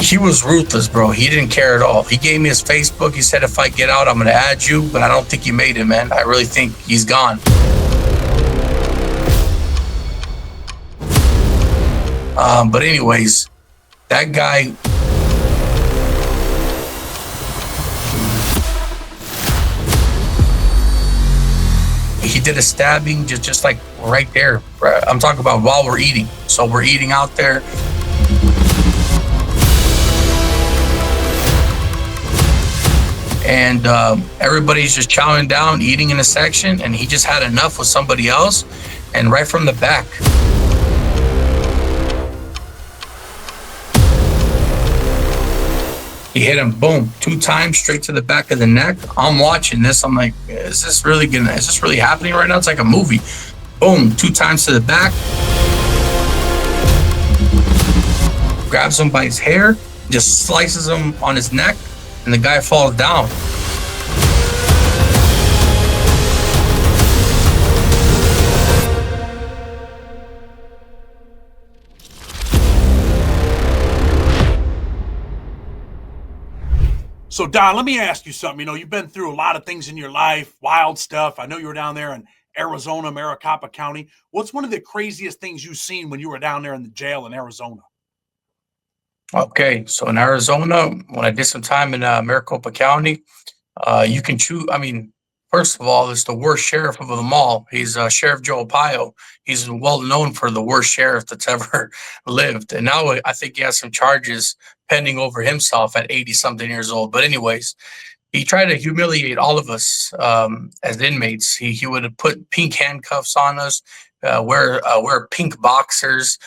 He was ruthless, bro. He didn't care at all. He gave me his Facebook. He said, if I get out, I'm going to add you. But I don't think he made it, man. I really think he's gone. But anyways, that guy... He did a stabbing just like right there. I'm talking about while we're eating. So we're eating out there. And everybody's just chowing down, eating in a section, and he just had enough with somebody else, and right from the back. He hit him, boom, 2 times straight to the back of the neck. I'm watching this. I'm like, is this really happening right now? It's like a movie. Boom, 2 times to the back. Grabs him by his hair, just slices him on his neck, and the guy falls down. So, Don, let me ask you something. You know, you've been through a lot of things in your life, wild stuff. I know you were down there in Arizona, Maricopa County. What's one of the craziest things you've seen when you were down there in the jail in Arizona? Okay, so in Arizona, when I did some time in Maricopa County, you can choose. I mean, first of all, it's the worst sheriff of them all. He's Sheriff Joe Arpaio. He's well known for the worst sheriff that's ever lived. And now I think he has some charges pending over himself at 80-something years old. But anyways, he tried to humiliate all of us as inmates. He would have put pink handcuffs on us, wear pink boxers,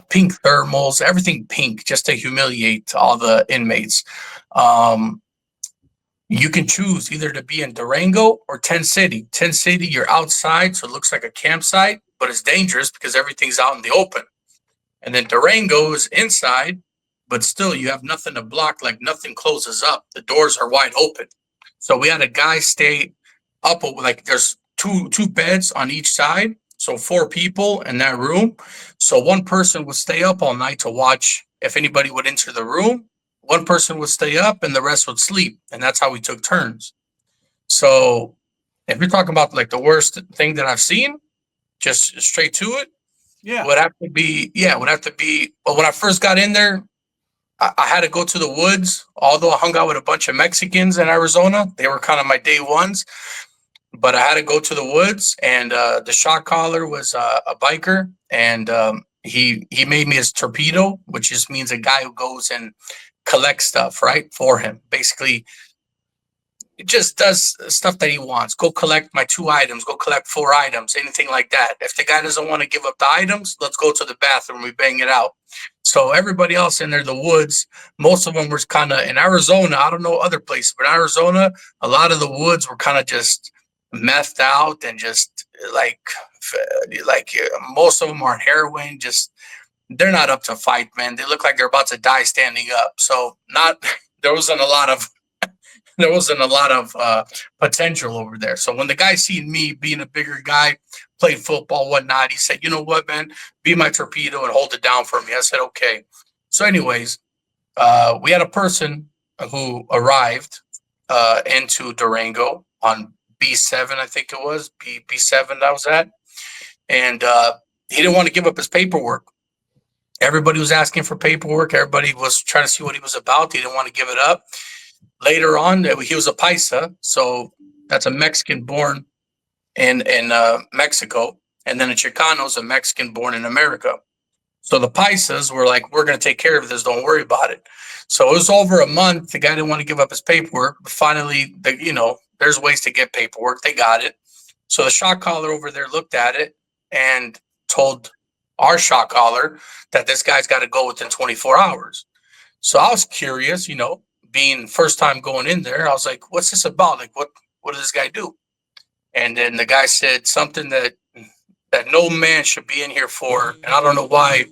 pink thermals, everything pink, just to humiliate all the inmates. You can choose either to be in Durango or Tent City. Tent City, you're outside, so it looks like a campsite, but it's dangerous because everything's out in the open. And then Durango is inside, but still you have nothing to block, like nothing closes up. The doors are wide open. So we had a guy stay up, like there's two beds on each side. So 4 people in that room. So one person would stay up all night to watch if anybody would enter the room. One person would stay up and the rest would sleep. And that's how we took turns. So if you're talking about like the worst thing that I've seen, just straight to it, would have to be, but when I first got in there, I had to go to the woods. Although I hung out with a bunch of Mexicans in Arizona, they were kind of my day ones. But I had to go to the woods, and the shot caller was a biker, and he made me his torpedo, which just means a guy who goes and collects stuff, right, for him. Basically, it just does stuff that he wants. Go collect my 2 items. Go collect 4 items, anything like that. If the guy doesn't want to give up the items, let's go to the bathroom. We bang it out. So everybody else in there, the woods, most of them were kind of in Arizona. I don't know other places, but in Arizona, a lot of the woods were kind of just methed out and just like most of them are on heroin. Just they're not up to fight, man. They look like they're about to die standing up. So there wasn't a lot of potential over there. So when the guy seen me being a bigger guy, played football, whatnot, he said, you know what, man, be my torpedo and hold it down for me. I said, okay. So anyways, we had a person who arrived into Durango on B7, I think it was, B7 that was at. And he didn't want to give up his paperwork. Everybody was asking for paperwork. Everybody was trying to see what he was about. He didn't want to give it up. Later on, he was a Paisa, so that's a Mexican born in Mexico. And then a Chicano is a Mexican born in America. So the Paisas were like, we're going to take care of this. Don't worry about it. So it was over a month. The guy didn't want to give up his paperwork. But finally, there's ways to get paperwork. They got it. So the shot caller over there looked at it and told our shot caller that this guy's got to go within 24 hours. So I was curious, being first time going in there, I was like, what's this about? Like, what does this guy do? And then the guy said something that no man should be in here for. And I don't know why.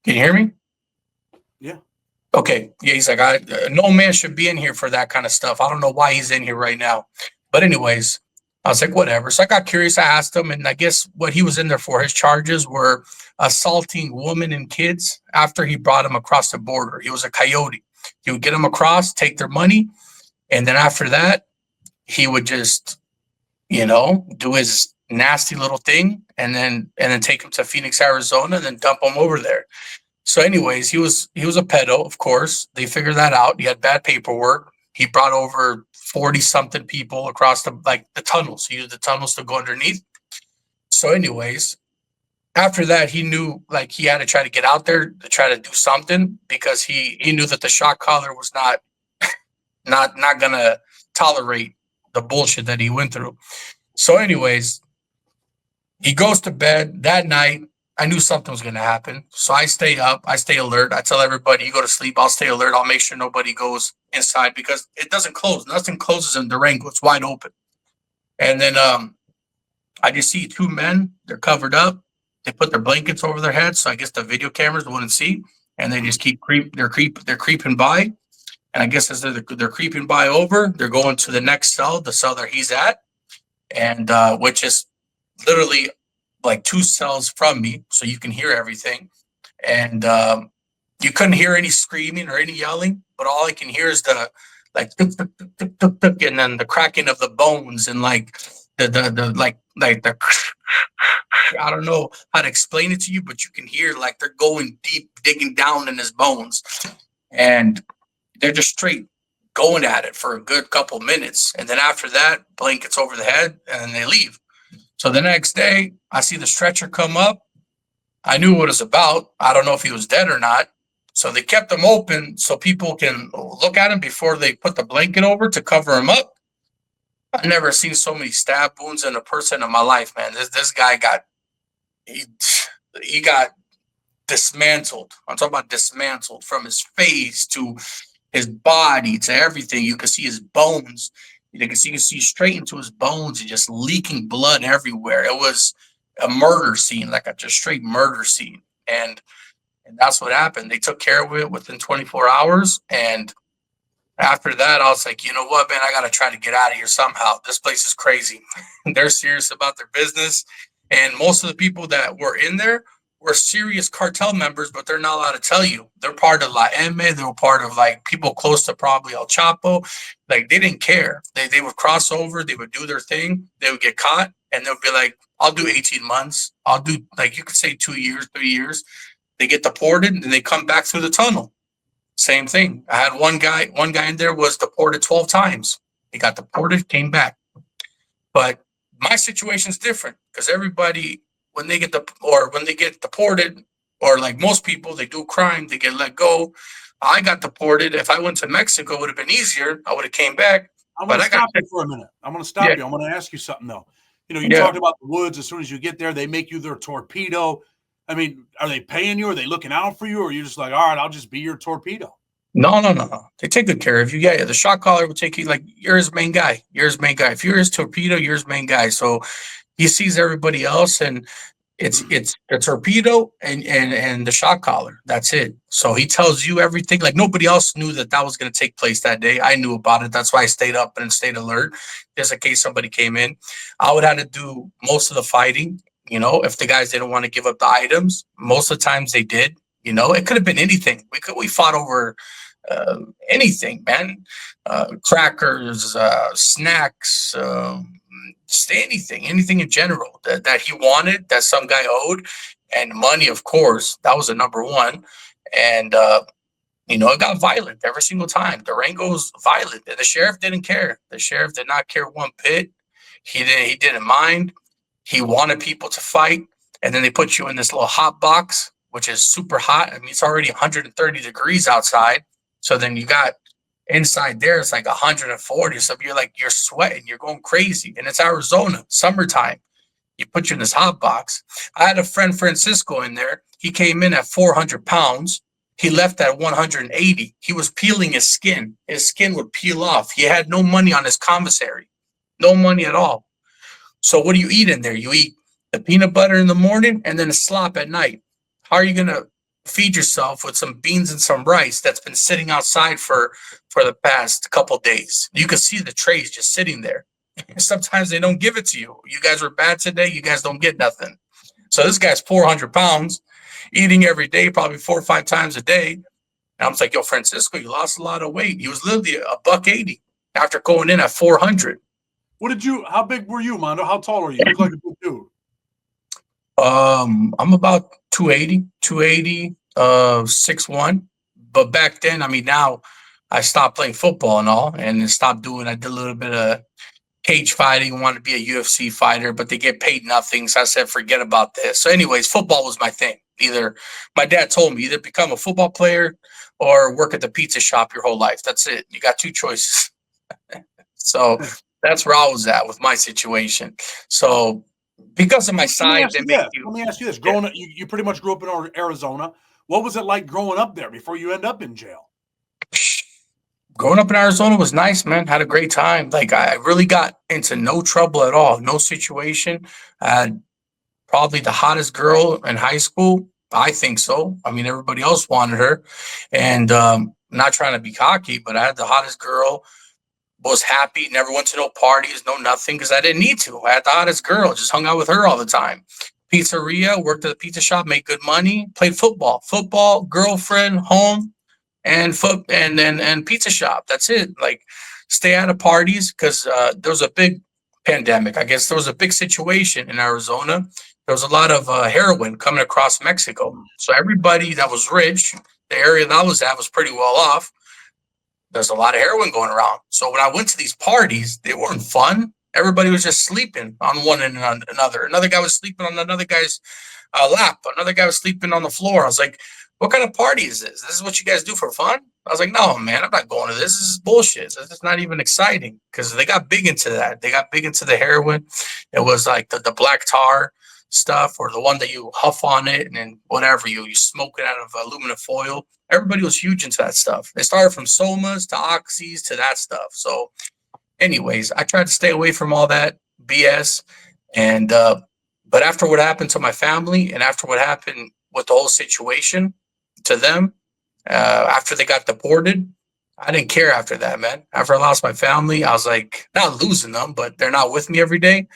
Can you hear me? Yeah. Okay. Yeah, he's like, no man should be in here for that kind of stuff. I don't know why he's in here right now. But anyways, I was like, whatever. So I got curious. I asked him, and I guess what he was in there for, his charges were assaulting women and kids after he brought them across the border. He was a coyote. He would get them across, take their money, and then after that, he would just, do his nasty little thing, and then take them to Phoenix, Arizona, and then dump them over there. So, anyways, he was a pedo, of course. They figured that out. He had bad paperwork. He brought over 40 something people across the tunnels. He used the tunnels to go underneath. So, anyways, after that, he knew like he had to try to get out there to try to do something because he knew that the shot caller was not gonna tolerate the bullshit that he went through. So, anyways, he goes to bed that night. I knew something was going to happen. So I stay up. I stay alert. I tell everybody, you go to sleep. I'll stay alert. I'll make sure nobody goes inside because it doesn't close. Nothing closes in Durango. It's wide open. And then I just see two men. They're covered up. They put their blankets over their heads. So I guess the video cameras wouldn't see. And they just they're creeping by. And I guess as they're creeping by over, they're going to the next cell, the cell that he's at. And which is literally like 2 cells from me, so you can hear everything. And you couldn't hear any screaming or any yelling, but all I can hear is the like tuk, tuk, tuk, tuk, tuk, tuk, and then the cracking of the bones and like the I don't know how to explain it to you, but you can hear like they're going deep, digging down in his bones, and they're just straight going at it for a good couple minutes, and then after that, blankets over the head, and they leave. So the next day, I see the stretcher come up. I knew what it was about. I don't know if he was dead or not. So they kept him open so people can look at him before they put the blanket over to cover him up. I've never seen so many stab wounds in a person in my life, man. This guy he got dismantled. I'm talking about dismantled from his face to his body to everything. You can see his bones. You can see straight into his bones and just leaking blood everywhere. It was a murder scene, like a just straight murder scene. And that's what happened. They took care of it within 24 hours. And after that, I was like, you know what, man, I got to try to get out of here somehow. This place is crazy. They're serious about their business. And most of the people that were in there were serious cartel members, but they're not allowed to tell you. They're part of La M. They were part of like people close to probably El Chapo. Like they didn't care. They would cross over. They would do their thing. They would get caught, and they'll be like, "I'll do 18 months. I'll do like you could say 2 years, 3 years." They get deported, and they come back through the tunnel. Same thing. I had one guy in there was deported 12 times. He got deported, came back. But my situation's different because everybody, when they get deported, or like most people, they do crime, they get let go. I got deported. If I went to Mexico, it would have been easier. I would have came back. I'm going to stop you for a minute. I'm going to stop you. I'm going to ask you something though. You talked about the woods. As soon as you get there, they make you their torpedo. I mean, are they paying you? Are they looking out for you? Or are you just like, all right, I'll just be your torpedo? No. They take good care of you. Yeah, the shot caller will take you like you're his main guy. You're his main guy. If you're his torpedo, you're his main guy. So he sees everybody else, and it's a torpedo and the shot caller. That's it. So he tells you everything. Like nobody else knew that was going to take place that day. I knew about it. That's why I stayed up and stayed alert, just in case somebody came in. I would have to do most of the fighting. If the guys didn't want to give up the items, most of the times they did. It could have been anything. We fought over anything, man. Crackers, snacks, just anything in general that he wanted, that some guy owed, and money, of course. That was the number one. And it got violent every single time. Durango's violent, and the sheriff didn't care. The sheriff did not care one bit. He didn't mind. He wanted people to fight, and then they put you in this little hot box, which is super hot. I mean, it's already 130 degrees outside. So then you got inside there, it's like 140. So you're sweating, you're going crazy. And it's Arizona, summertime. You put you in this hot box. I had a friend, Francisco, in there. He came in at 400 pounds. He left at 180. He was peeling his skin. His skin would peel off. He had no money on his commissary. No money at all. So what do you eat in there? You eat the peanut butter in the morning and then a slop at night. How are you going to feed yourself with some beans and some rice that's been sitting outside for the past couple days? You can see the trays just sitting there. Sometimes they don't give it to you. You guys were bad today. You guys don't get nothing. So this guy's 400 pounds, eating every day, probably 4 or 5 times a day. And I was like, yo, Francisco, you lost a lot of weight. He was literally a buck 80 after going in at 400. How big were you, Mondo? How tall are you? You look like a big dude. I'm about 280, 6'1". But back then, I mean, now I stopped playing football and all, and I did a little bit of cage fighting, wanted to be a UFC fighter, but they get paid nothing. So I said, forget about this. So anyways, football was my thing. My dad told me, either become a football player or work at the pizza shop your whole life. That's it. You got two choices. So that's where I was at with my situation. So because of my size, let me ask you this. Growing up, you pretty much grew up in Arizona. What was it like growing up there before you end up in jail? Growing up in Arizona was nice, man. Had a great time. Like, I really got into no trouble at all, no situation. I had probably the hottest girl in high school. I think so. I mean, everybody else wanted her. And not trying to be cocky, but I had the hottest girl, was happy, never went to no parties, no nothing, because I didn't need to. I had the hottest girl, just hung out with her all the time. Pizzeria, worked at the pizza shop, made good money, played football, girlfriend, home, and pizza shop. That's it. Like, stay out of parties, because there was a big pandemic. I guess there was a big situation in Arizona. There was a lot of heroin coming across Mexico. So everybody that was rich, the area that I was at was pretty well off. There's a lot of heroin going around. So when I went to these parties, they weren't fun. Everybody was just sleeping on one and another. Another guy was sleeping on another guy's lap. Another guy was sleeping on the floor. I was like, what kind of party is this? This is what you guys do for fun? I was like, no, man, I'm not going to this. This is bullshit. This is not even exciting, because they got big into that. They got big into the heroin. It was like the black tar stuff, or the one that you huff on it and then whatever, you smoke it out of aluminum foil. Everybody was huge into that stuff. They started from somas to oxys to that stuff. So anyways, I tried to stay away from all that BS. And but after what happened to my family, and after what happened with the whole situation to them, after they got deported, I didn't care after that, man. After I lost my family, I was like, not losing them, but they're not with me every day.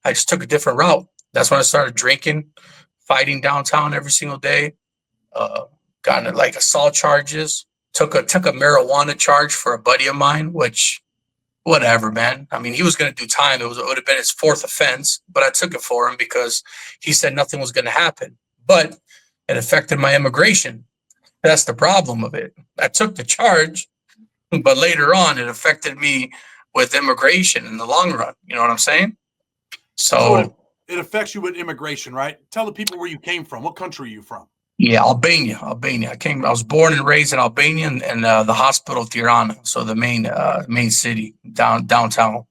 I just took a different route. That's when I started drinking, fighting downtown every single day. Got into like assault charges. Took a marijuana charge for a buddy of mine, which, whatever, man. I mean, he was going to do time. It would have been his fourth offense, but I took it for him because he said nothing was going to happen. But it affected my immigration. That's the problem of it. I took the charge, but later on, it affected me with immigration in the long run. You know what I'm saying? So it affects you with immigration, right? Tell the people where you came from. What country are you from? Yeah, Albania. I was born and raised in Albania, and the hospital Tirana, so the main city downtown.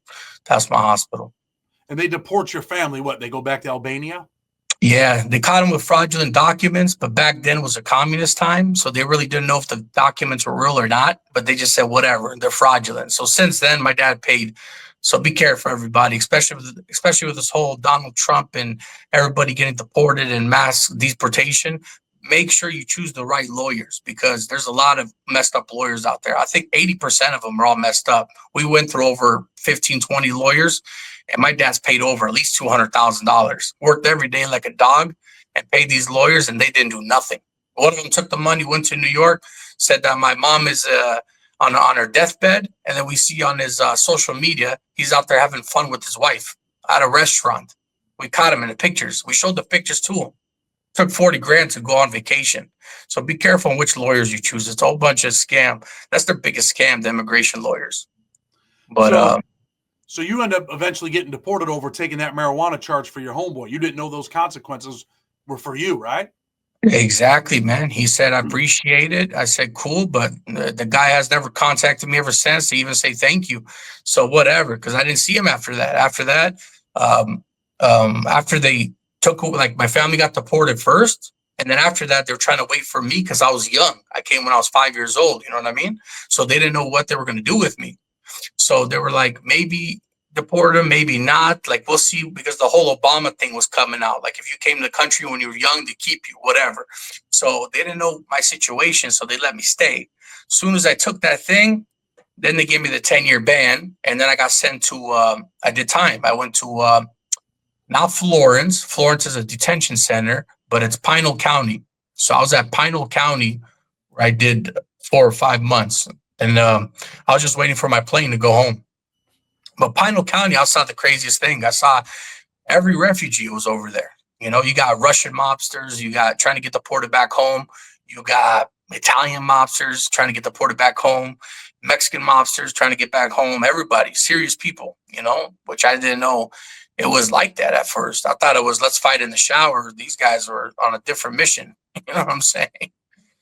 That's my hospital. And they deport your family. What? They go back to Albania? Yeah, they caught him with fraudulent documents, but back then was a communist time, so they really didn't know if the documents were real or not. But they just said whatever, they're fraudulent. So since then, my dad paid. So be careful, everybody, especially with this whole Donald Trump and everybody getting deported and mass deportation. Make sure you choose the right lawyers, because there's a lot of messed up lawyers out there. I think 80% of them are all messed up. We went through over 15, 20 lawyers, and my dad's paid over at least $200,000. Worked every day like a dog and paid these lawyers, and they didn't do nothing. One of them took the money, went to New York, said that my mom is on her deathbed, and then we see on his social media, he's out there having fun with his wife at a restaurant. We caught him in the pictures. We showed the pictures to him. Took 40 grand to go on vacation. So be careful on which lawyers you choose. It's a whole bunch of scam. That's their biggest scam, the immigration lawyers. But so you end up eventually getting deported over taking that marijuana charge for your homeboy. You didn't know those consequences were for you, right? Exactly, man. He said, I appreciate it. I said, cool, but the guy has never contacted me ever since to even say thank you. So whatever, because I didn't see him after that. After they took, like, my family got deported first, and then after that, they were trying to wait for me because I was young. I came when I was 5 years old. You know what I mean? So they didn't know what they were going to do with me. So they were like, maybe deport him, maybe not. Like, we'll see, because the whole Obama thing was coming out. Like, if you came to the country when you were young, they keep you, whatever. So they didn't know my situation, so they let me stay. As soon as I took that thing, Then they gave me the 10-year ban, and then I got sent to. I did time. I went to not Florence. Florence is a detention center, but it's Pinal County. So I was at Pinal County, where I did 4 or 5 months, and I was just waiting for my plane to go home. But Pinal County, I saw the craziest thing. I saw every refugee was over there. You know, you got Russian mobsters, you got trying to get deported back home, you got Italian mobsters trying to get deported back home, Mexican mobsters trying to get back home, everybody, serious people, you know, which I didn't know it was like that at first. I thought it was let's fight in the shower. These guys were on a different mission. You know what I'm saying?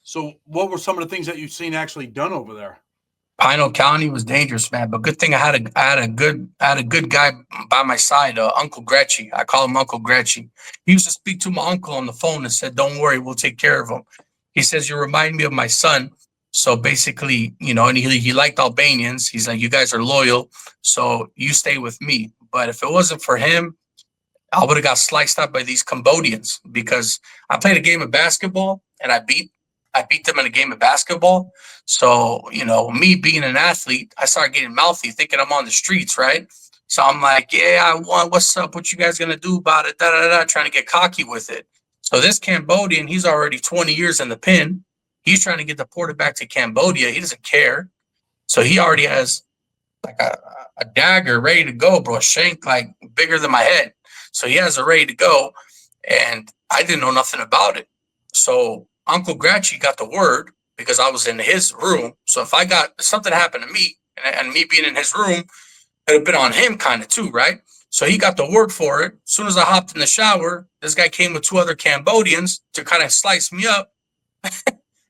So what were some of the things that you've seen actually done over there? Pinal County was dangerous, man. But good thing I had a good guy by my side, Uncle Gretchy. I call him Uncle Gretchy. He used to speak to my uncle on the phone and said, "Don't worry, we'll take care of him." He says, "You remind me of my son." So basically, you know, and he liked Albanians. He's like, "You guys are loyal, so you stay with me." But if it wasn't for him, I would have got sliced up by these Cambodians because I played a game of basketball and I beat them in a game of basketball. So, you know, me being an athlete, I started getting mouthy, thinking I'm on the streets, right? So I'm like, yeah, I won. What's up? What you guys gonna do about it? Da da da. Trying to get cocky with it. So this Cambodian, he's already 20 years in the pen. He's trying to get deported back to Cambodia. He doesn't care. So he already has like a dagger ready to go, bro. A shank like bigger than my head. So he has it ready to go, and I didn't know nothing about it. So Uncle Gratchy got the word because I was in his room. So if something happened to me and me being in his room, it would have been on him kind of too, right? So he got the word for it. As soon as I hopped in the shower, this guy came with 2 other Cambodians to kind of slice me up.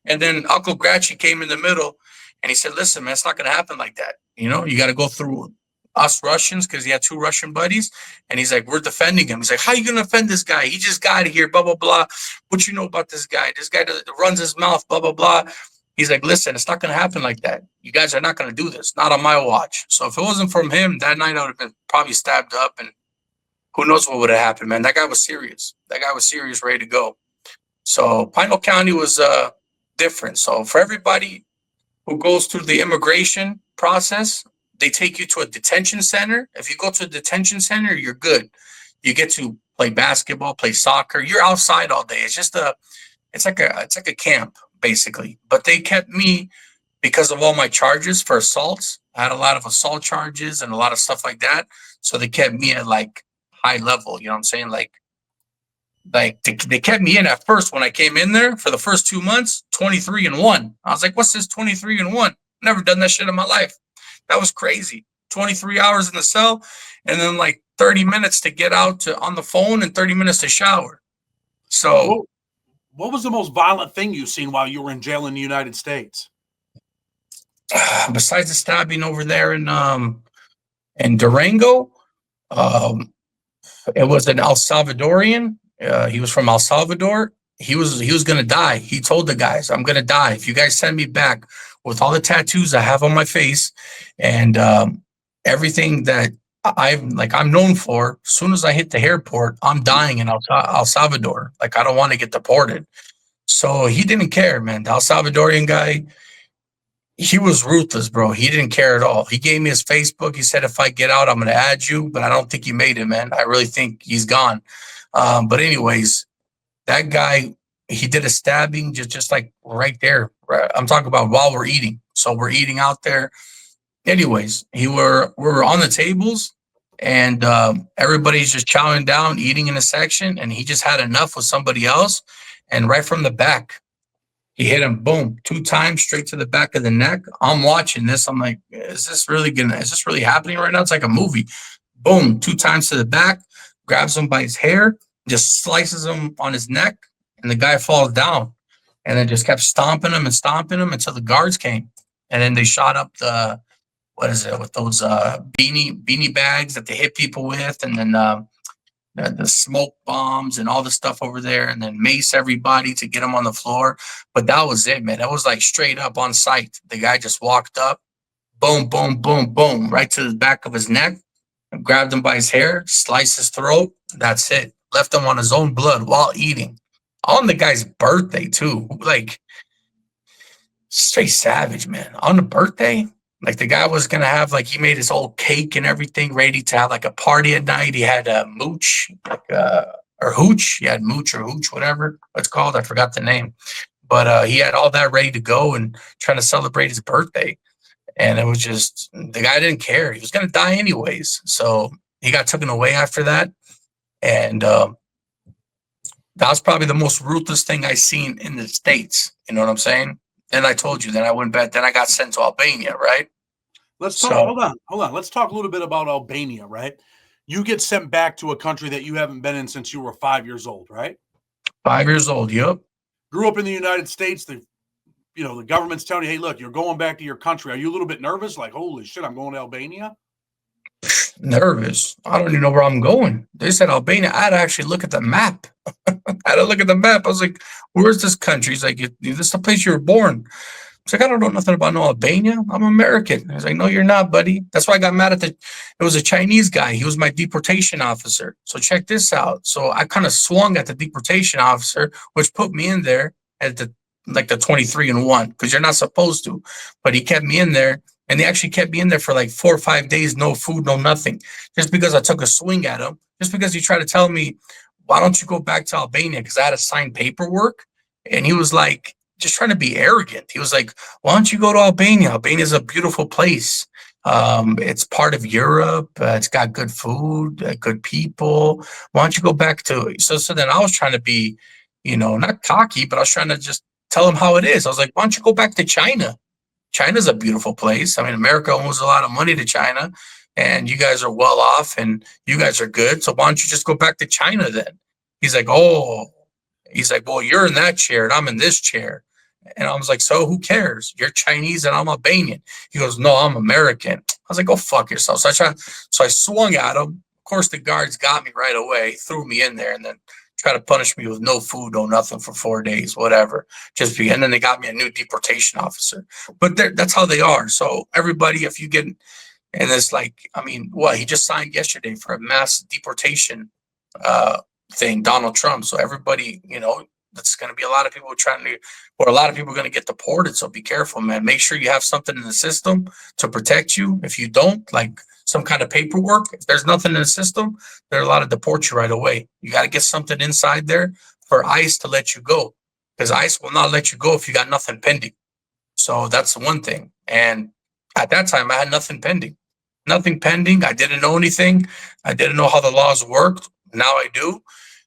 And then Uncle Gratchy came in the middle and he said, "Listen, man, it's not going to happen like that. You know, you got to go through us Russians," because he had 2 Russian buddies. And he's like, "We're defending him." He's like, "How you going to defend this guy? He just got here, blah, blah, blah. What you know about this guy? This guy runs his mouth, blah, blah, blah." He's like, "Listen, it's not going to happen like that. You guys are not going to do this. Not on my watch." So if it wasn't from him, that night I would have been probably stabbed up and who knows what would have happened, man. That guy was serious. That guy was serious, ready to go. So Pinal County was different. So for everybody who goes through the immigration process, they take you to a detention center. If you go to a detention center, you're good. You get to play basketball, play soccer. You're outside all day. It's like a camp basically. But they kept me because of all my charges for assaults. I had a lot of assault charges and a lot of stuff like that. So they kept me at like high level. You know what I'm saying? Like they kept me in at first when I came in there for the first 2 months, 23-1. I was like, "What's this 23-1? Never done that shit in my life." That was crazy. 23 hours in the cell and then like 30 minutes to get out to on the phone and 30 minutes to shower. So what was the most violent thing you've seen while you were in jail in the United States? Besides the stabbing over there in Durango, it was an El Salvadorian. He was from El Salvador. He was gonna die. He told the guys, "I'm gonna die if you guys send me back with all the tattoos I have on my face and everything that I'm known for. As soon as I hit the airport, I'm dying in El Salvador. Like I don't want to get deported." So he didn't care, man. The El Salvadorian guy, he was ruthless, bro. He didn't care at all. He gave me his Facebook. He said, "If I get out, I'm going to add you." But I don't think he made it, man. I really think he's gone. But anyways, that guy, he did a stabbing just like right there. Right? I'm talking about while we're eating. So we're eating out there. Anyways, we were on the tables and everybody's just chowing down, eating in a section. And he just had enough with somebody else. And right from the back, he hit him, boom, 2 times straight to the back of the neck. I'm watching this. I'm like, is this really happening right now? It's like a movie. Boom, 2 times to the back, grabs him by his hair, just slices him on his neck, and the guy falls down. And then just kept stomping him until the guards came. And then they shot up with those beanie bags that they hit people with, and then the smoke bombs and all the stuff over there, and then mace everybody to get them on the floor. But that was it, man. That was like straight up on sight. The guy just walked up, boom, boom, boom, boom, right to the back of his neck, and grabbed him by his hair, sliced his throat. That's it. Left him on his own blood while eating. On the guy's birthday, too. Like, straight savage, man. On the birthday, Like the guy was gonna have like he made his whole cake and everything ready to have like a party at night. He had a mooch, like or hooch. He had mooch or hooch, whatever it's called. I forgot the name. But he had all that ready to go and trying to celebrate his birthday. And it was just the guy didn't care. He was gonna die anyways. So he got taken away after that. And that was probably the most ruthless thing I seen in the States. You know what I'm saying? Then I told you, then I went back, then I got sent to Albania, right? Let's talk. Hold on. Let's talk a little bit about Albania, right? You get sent back to a country that you haven't been in since you were 5 years old, right? 5 years old. Yep. Grew up in the United States. The government's telling you, hey, look, you're going back to your country. Are you a little bit nervous? Like, holy shit, I'm going to Albania? Nervous. I don't even know where I'm going. They said Albania. I had to actually look at the map. I had to look at the map. I was like, where's this country? He's like, this is the place you were born. It's like, I don't know nothing about no Albania. I'm American. I was like, no, you're not, buddy. That's why I got mad at it was a Chinese guy. He was my deportation officer. So check this out. So I kind of swung at the deportation officer, which put me in there at the 23-1, because you're not supposed to. But he kept me in there, and they actually kept me in there for like 4 or 5 days, no food, no nothing, just because I took a swing at him, just because he tried to tell me, why don't you go back to Albania? Because I had to sign paperwork. And he was like, just trying to be arrogant. He was like, why don't you go to Albania? Albania is a beautiful place. It's part of Europe. It's got good food, good people. Why don't you go back to so then I was trying to be, not cocky, but I was trying to just tell him how it is. I was like, why don't you go back to China? China's a beautiful place. I mean, America owes a lot of money to China, and you guys are well off and you guys are good. So why don't you just go back to China then? He's like, well, you're in that chair and I'm in this chair. And I was like, so who cares? You're Chinese and I'm Albanian. He goes, no, I'm American. I was like, go fuck yourself. So I swung at him. Of course, the guards got me right away, threw me in there, and then tried to punish me with no food, no nothing for 4 days, whatever. And then they got me a new deportation officer. But that's how they are. So everybody, if you get, and it's like, I mean, he just signed yesterday for a mass deportation thing, Donald Trump. So everybody, that's going to be a lot of people a lot of people are going to get deported. So be careful, man. Make sure you have something in the system to protect you. If you don't, like some kind of paperwork, if there's nothing in the system, there are a lot of deport you right away. You got to get something inside there for ICE to let you go, because ICE will not let you go if you got nothing pending. So that's the one thing. And at that time, I had nothing pending. Nothing pending. I didn't know anything. I didn't know how the laws worked. Now I do.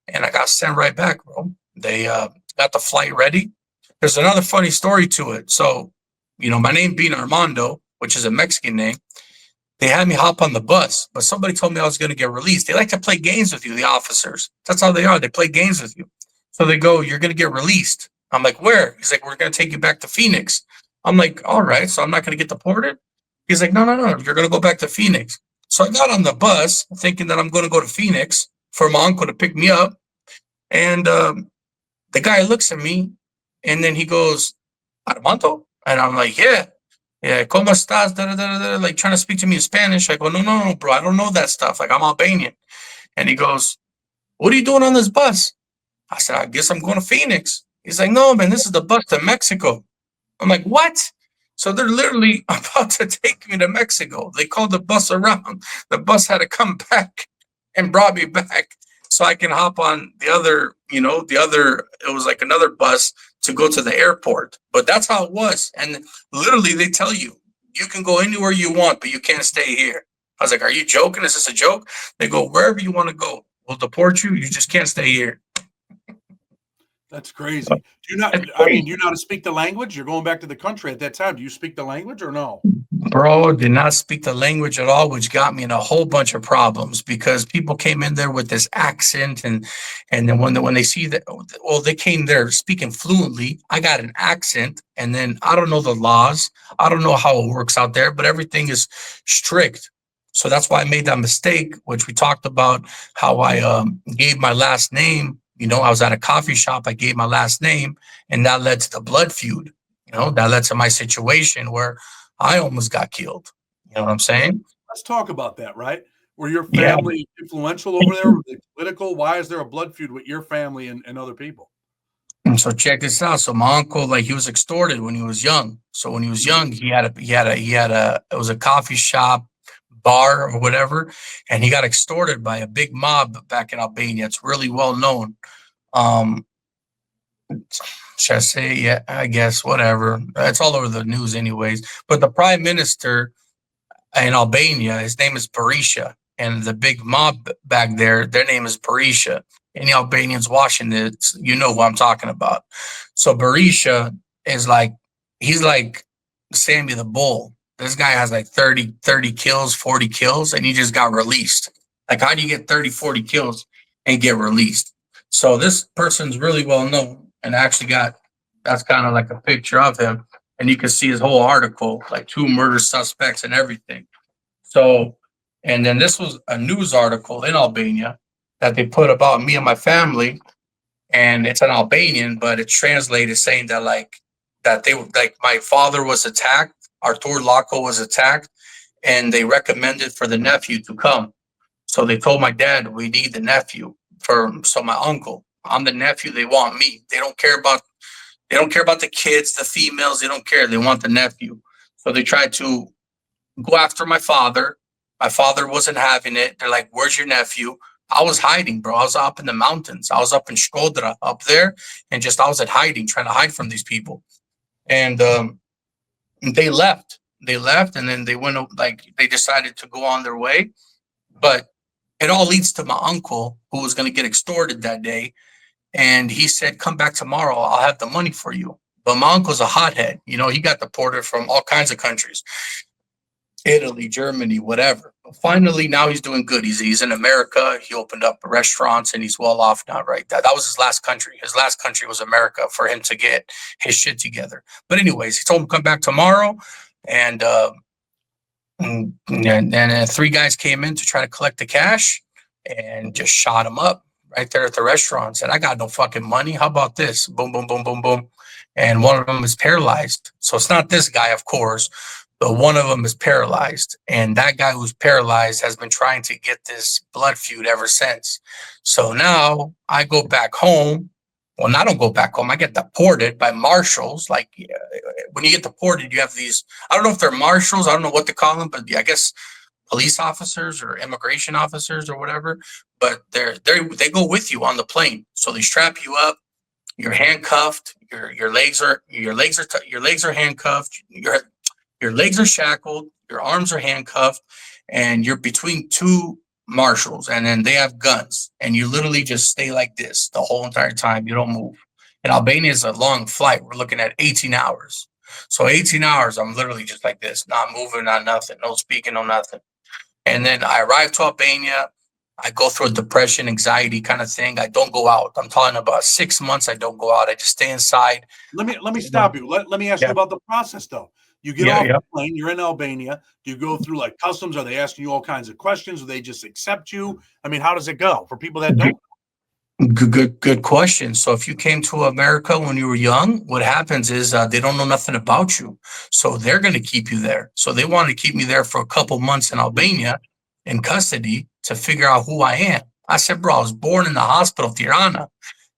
And I got sent right back, bro. They got the flight ready. There's another funny story to it. So, my name being Armando, which is a Mexican name, they had me hop on the bus, but somebody told me I was going to get released. They like to play games with you, the officers. That's how they are. They play games with you. So they go, you're going to get released. I'm like, where? He's like, we're going to take you back to Phoenix. I'm like, all right, so I'm not going to get deported? He's like, no, you're going to go back to Phoenix. So I got on the bus thinking that I'm going to go to Phoenix for my uncle to pick me up. And the guy looks at me, and then he goes, Armando? And I'm like, yeah, ¿cómo estás? Like trying to speak to me in Spanish. I go, no, bro, I don't know that stuff. Like, I'm Albanian. And he goes, what are you doing on this bus? I said, I guess I'm going to Phoenix. He's like, no, man, this is the bus to Mexico. I'm like, what? So they're literally about to take me to Mexico. They called the bus around. The bus had to come back and brought me back so I can hop on the other, it was like another bus to go to the airport. But that's how it was. And literally they tell you, you can go anywhere you want, but you can't stay here. I was like, are you joking? Is this a joke? They go, wherever you want to go, we'll deport you. You just can't stay here. That's crazy. Do you not how to speak the language? You're going back to the country at that time. Do you speak the language or no? Bro, did not speak the language at all, which got me in a whole bunch of problems because people came in there with this accent, and then when they see that, well, they came there speaking fluently. I got an accent, and then I don't know the laws. I don't know how it works out there, but everything is strict. So that's why I made that mistake, which we talked about, how I gave my last name. I was at a coffee shop. I gave my last name, and that led to the blood feud. That led to my situation where I almost got killed. You know what I'm saying? Let's talk about that, right? Were your family influential over there? Were they political? Why is there a blood feud with your family and other people? And so check this out. So my uncle, like, he was extorted when he was young. So when he was young, it was a coffee shop, bar or whatever, and he got extorted by a big mob back in Albania. It's really well known. Um, should I say? Yeah, I guess whatever. It's all over the news, anyways. But the prime minister in Albania, his name is Berisha, and the big mob back there, their name is Berisha. Any Albanians watching this, you know who I'm talking about. So Berisha is like, he's like Sammy the Bull. This guy has like 30 kills, 40 kills, and he just got released. Like, how do you get 30, 40 kills and get released? So this person's really well known and actually that's kind of like a picture of him. And you can see his whole article, like 2 murder suspects and everything. So, and then this was a news article in Albania that they put about me and my family, and it's an Albanian, but it's translated saying that my father was attacked, Artur Lako was attacked, and they recommended for the nephew to come. So they told my dad, we need the nephew so my uncle. I'm the nephew, they want me. They don't care about the kids, the females, they don't care. They want the nephew. So they tried to go after my father. My father wasn't having it. They're like, where's your nephew? I was hiding, bro. I was up in the mountains. I was up in Shkodra up there, and I was hiding, trying to hide from these people. And they left. They left, and then they they decided to go on their way. But it all leads to my uncle, who was going to get extorted that day. And he said, come back tomorrow. I'll have the money for you. But my uncle's a hothead. You know, he got deported from all kinds of countries. Italy, Germany, whatever. Finally, now he's doing good. He's in America. He opened up restaurants and he's well off now, right? That was his last country. His last country was America for him to get his shit together. But anyways, he told him to come back tomorrow. And 3 guys came in to try to collect the cash and just shot him up right there at the restaurant. Said, I got no fucking money. How about this? Boom, boom, boom, boom, boom. And one of them is paralyzed. So it's not this guy, of course. But one of them is paralyzed, and that guy who's paralyzed has been trying to get this blood feud ever since. So now I go back home. Well, I don't go back home. I get deported by marshals. Like, when you get deported, you have these, I don't know if they're marshals. I don't know what to call them, but I guess police officers or immigration officers or whatever. But they go with you on the plane. So they strap you up. You're handcuffed. Your legs are handcuffed. Your legs are shackled, your arms are handcuffed, and you're between 2 marshals, and then they have guns, and you literally just stay like this the whole entire time. You don't move. And Albania is a long flight. We're looking at 18 hours. So 18 hours, I'm literally just like this, not moving, not nothing, no speaking, no nothing. And then I arrive to Albania. I go through a depression, anxiety kind of thing. I don't go out. I'm talking about 6 months. I don't go out. I just stay inside. Let me stop you. Let me ask you about the process, though. You get off the plane, you're in Albania. Do you go through like customs? Are they asking you all kinds of questions? Do they just accept you? I mean, how does it go for people that don't? Good question. So if you came to America when you were young, what happens is they don't know nothing about you. So they're going to keep you there. So they want to keep me there for a couple months in Albania in custody to figure out who I am. I said, bro, I was born in the hospital, Tirana.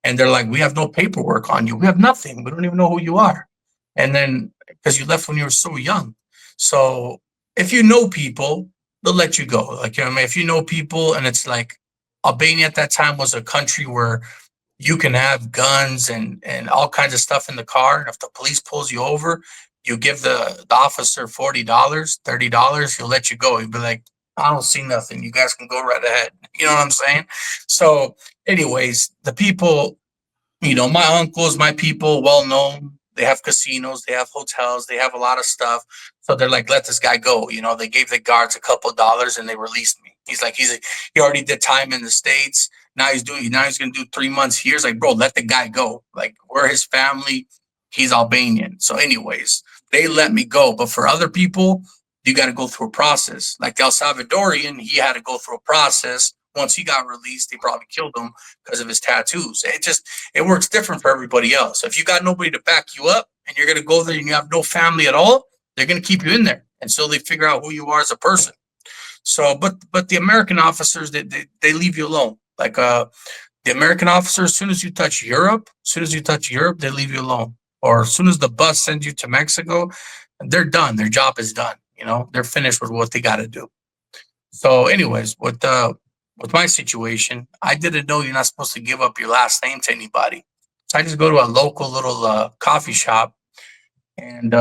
And they're like, we have no paperwork on you. We have nothing. We don't even know who you are. And then, because you left when you were so young. So if you know people, they'll let you go. Like, you know what I mean? If you know people, and it's like, Albania at that time was a country where you can have guns and all kinds of stuff in the car. And if the police pulls you over, you give the officer $40, $30, he'll let you go. He'll be like, I don't see nothing. You guys can go right ahead. You know what I'm saying? So anyways, the people, you know, my uncles, my people, well known. They have casinos, they have hotels, they have a lot of stuff. So they're like, let this guy go. You know, they gave the guards a couple of dollars and they released me. He's like, he already did time in the States. Now he's going to do 3 months here. He's like, bro, let the guy go. Like, we're his family. He's Albanian. So anyways, they let me go. But for other people, you got to go through a process. Like the El Salvadorian, he had to go through a process. Once he got released, they probably killed him because of his tattoos. It works different for everybody else. If you got nobody to back you up and you're going to go there and you have no family at all, they're going to keep you in there until they figure out who you are as a person. So, but the American officers, they leave you alone. Like, The American officer, as soon as you touch Europe, they leave you alone. Or as soon as the bus sends you to Mexico, they're done. Their job is done. They're finished with what they got to do. So, anyways, with my situation, I didn't know you're not supposed to give up your last name to anybody. So I just go to a local little coffee shop, and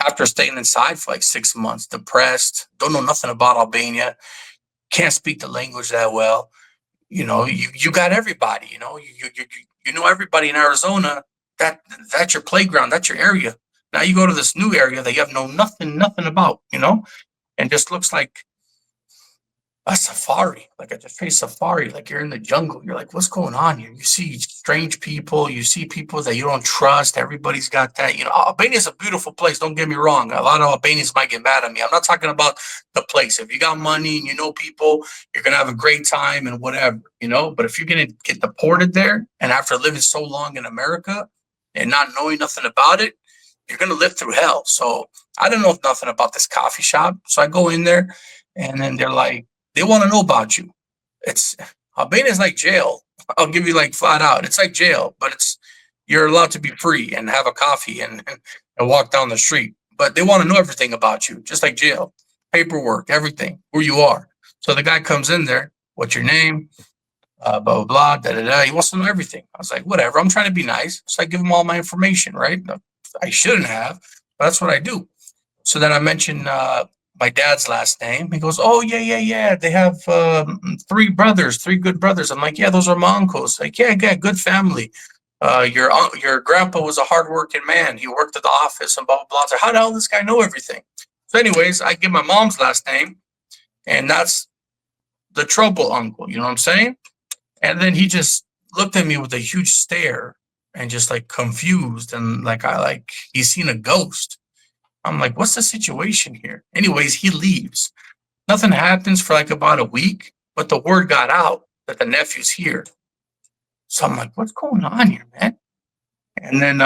after staying inside for like 6 months, depressed, don't know nothing about Albania, can't speak the language that well. You got everybody. You know everybody in Arizona. That's your playground. That's your area. Now you go to this new area that you have nothing about. And just looks like a safari, like a just safari, like you're in the jungle. You're like, what's going on here? You see strange people, you see people that you don't trust. Everybody's got that. Albania is a beautiful place. Don't get me wrong. A lot of Albanians might get mad at me. I'm not talking about the place. If you got money and you know people, you're gonna have a great time and whatever, But if you're gonna get deported there, and after living so long in America and not knowing nothing about it, you're gonna live through hell. So I don't know nothing about this coffee shop. So I go in there, and then they're like, they want to know about you. Albania is like jail. I'll give you like flat out. It's like jail, but you're allowed to be free and have a coffee and walk down the street. But they want to know everything about you, just like jail. Paperwork, everything, who you are. So the guy comes in there, what's your name? Blah, blah, blah, da, da, da. He wants to know everything. I was like, whatever. I'm trying to be nice. So I give him all my information, right? I shouldn't have, but that's what I do. So then I mentioned my dad's last name. He goes, oh, yeah. They have 3 brothers, 3 good brothers. I'm like, yeah, those are my uncles. Like, yeah, good family. Your grandpa was a hardworking man. He worked at the office and blah, blah, blah. So how the hell does this guy know everything? So anyways, I give my mom's last name, and that's the trouble uncle. You know what I'm saying? And then he just looked at me with a huge stare and just like confused. And he's seen a ghost. I'm like, what's the situation here? Anyways, he leaves. Nothing happens for like about a week, but the word got out that the nephew's here. So I'm like, what's going on here, man? And then,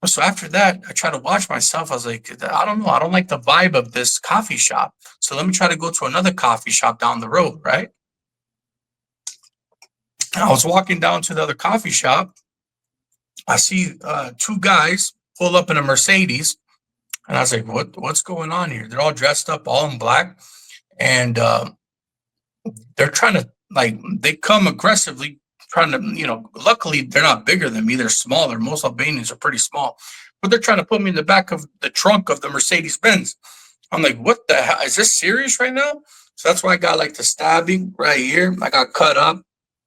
so after that, I try to watch myself. I was like, I don't know. I don't like the vibe of this coffee shop. So let me try to go to another coffee shop down the road, right? And I was walking down to the other coffee shop. I see 2 guys pull up in a Mercedes, and I was like, what's going on here? They're all dressed up, all in black, and they're trying to, they come aggressively trying to, luckily they're not bigger than me. They're smaller. Most Albanians are pretty small, but they're trying to put me in the back of the trunk of the Mercedes Benz. I'm like, what the hell? Is this serious right now? So that's why I got like the stabbing right here. I got cut up.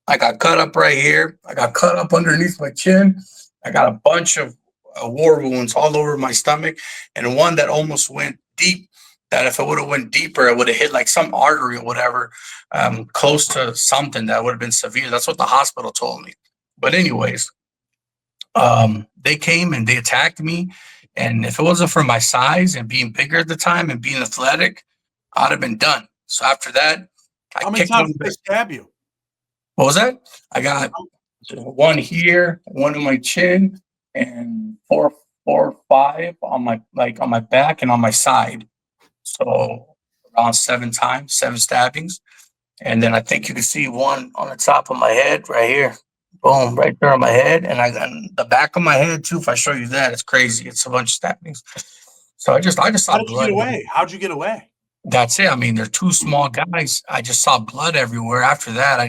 Right here. I got cut up underneath my chin. I got a bunch of war wounds all over my stomach, and one that almost went deep, that if it would have went deeper, it would have hit like some artery or whatever, close to something that would have been severe. That's what the hospital told me. But anyways, they came and they attacked me, and if it wasn't for my size and being bigger at the time and being athletic, I'd have been done. So after that, how many times did they stab you? What was that? I got one here, one in my chin, and 4 or 5 on my back and on my side. So around 7 times, 7 stabbings. And then I think you can see one on the top of my head right here. Boom, right there on my head. And I got the back of my head too. If I show you that, it's crazy. It's a bunch of stabbings. So I just saw blood. How'd you get away? How'd you get away? That's it. I mean, they're 2 small guys. I just saw blood everywhere. After that,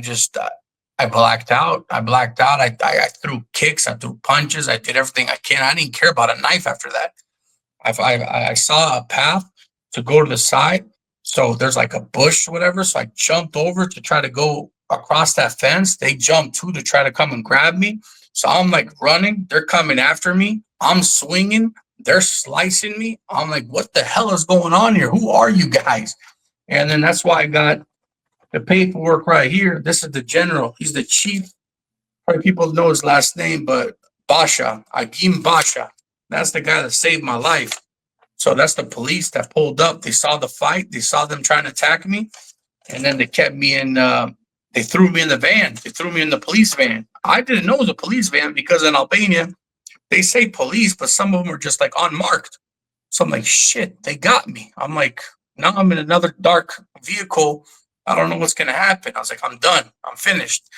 I blacked out. I threw kicks. I threw punches. I did everything I can. I didn't care about a knife after that. I saw a path to go to the side. So there's like a bush or whatever. So I jumped over to try to go across that fence. They jumped too to try to come and grab me. So I'm like running. They're coming after me. I'm swinging. They're slicing me. I'm like, what the hell is going on here? Who are you guys? And then that's why I got the paperwork right here. This is the general. He's the chief. Probably people know his last name, but Basha, Agim Basha. That's the guy that saved my life. So that's the police that pulled up. They saw the fight. They saw them trying to attack me. And then they kept me in, they threw me in the van. They threw me in the police van. I didn't know it was a police van because in Albania, they say police, but some of them are just like unmarked. So I'm like, shit, they got me. I'm like, now I'm in another dark vehicle I don't know what's going to happen. I was like, I'm done. I'm finished.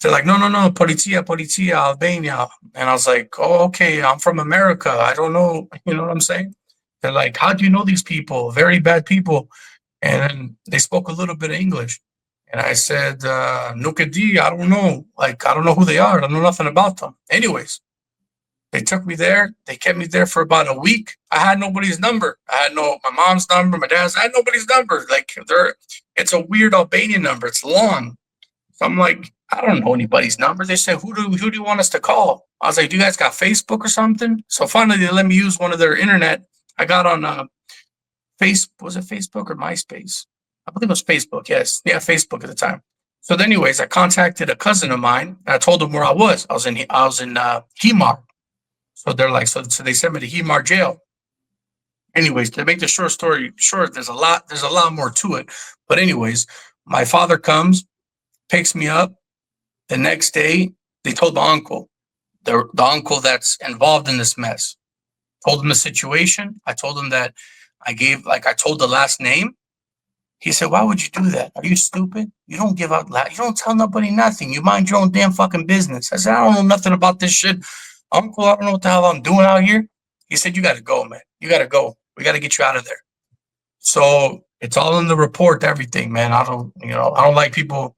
They're like, no, no, no, Polizia, Albania. And I was like, oh, okay, I'm from America. I don't know. You know what I'm saying? They're like, how do you know these people? Very bad people. And then they spoke a little bit of English. And I said, Nuka D, I don't know. Like, I don't know who they are. I don't know nothing about them. Anyways, they took me there. They kept me there for about a week. I had nobody's number. I had my mom's number, my dad's. I had nobody's number. Like, it's a weird Albanian number. It's long. So I'm like, I don't know anybody's number. They said, who do you want us to call? I was like, do you guys got Facebook or something? So finally, they let me use one of their internet. I got on was it Facebook or MySpace? I believe it was Facebook. Yes, yeah, Facebook at the time. So, anyways, I contacted a cousin of mine and I told them where I was. I was in Himar. So they're like, so they sent me to Himar jail. Anyways, to make the short story short, there's a lot more to it. But anyways, my father comes, picks me up. The next day, they told the uncle, the uncle that's involved in this mess. Told him the situation. I told him that I told the last name. He said, why would you do that? Are you stupid? You don't give out, you don't tell nobody nothing. You mind your own damn fucking business. I said, I don't know nothing about this shit. Uncle, I don't know what the hell I'm doing out here. He said, you got to go, man. You got to go. We got to get you out of there. So it's all in the report, everything, man. I don't like people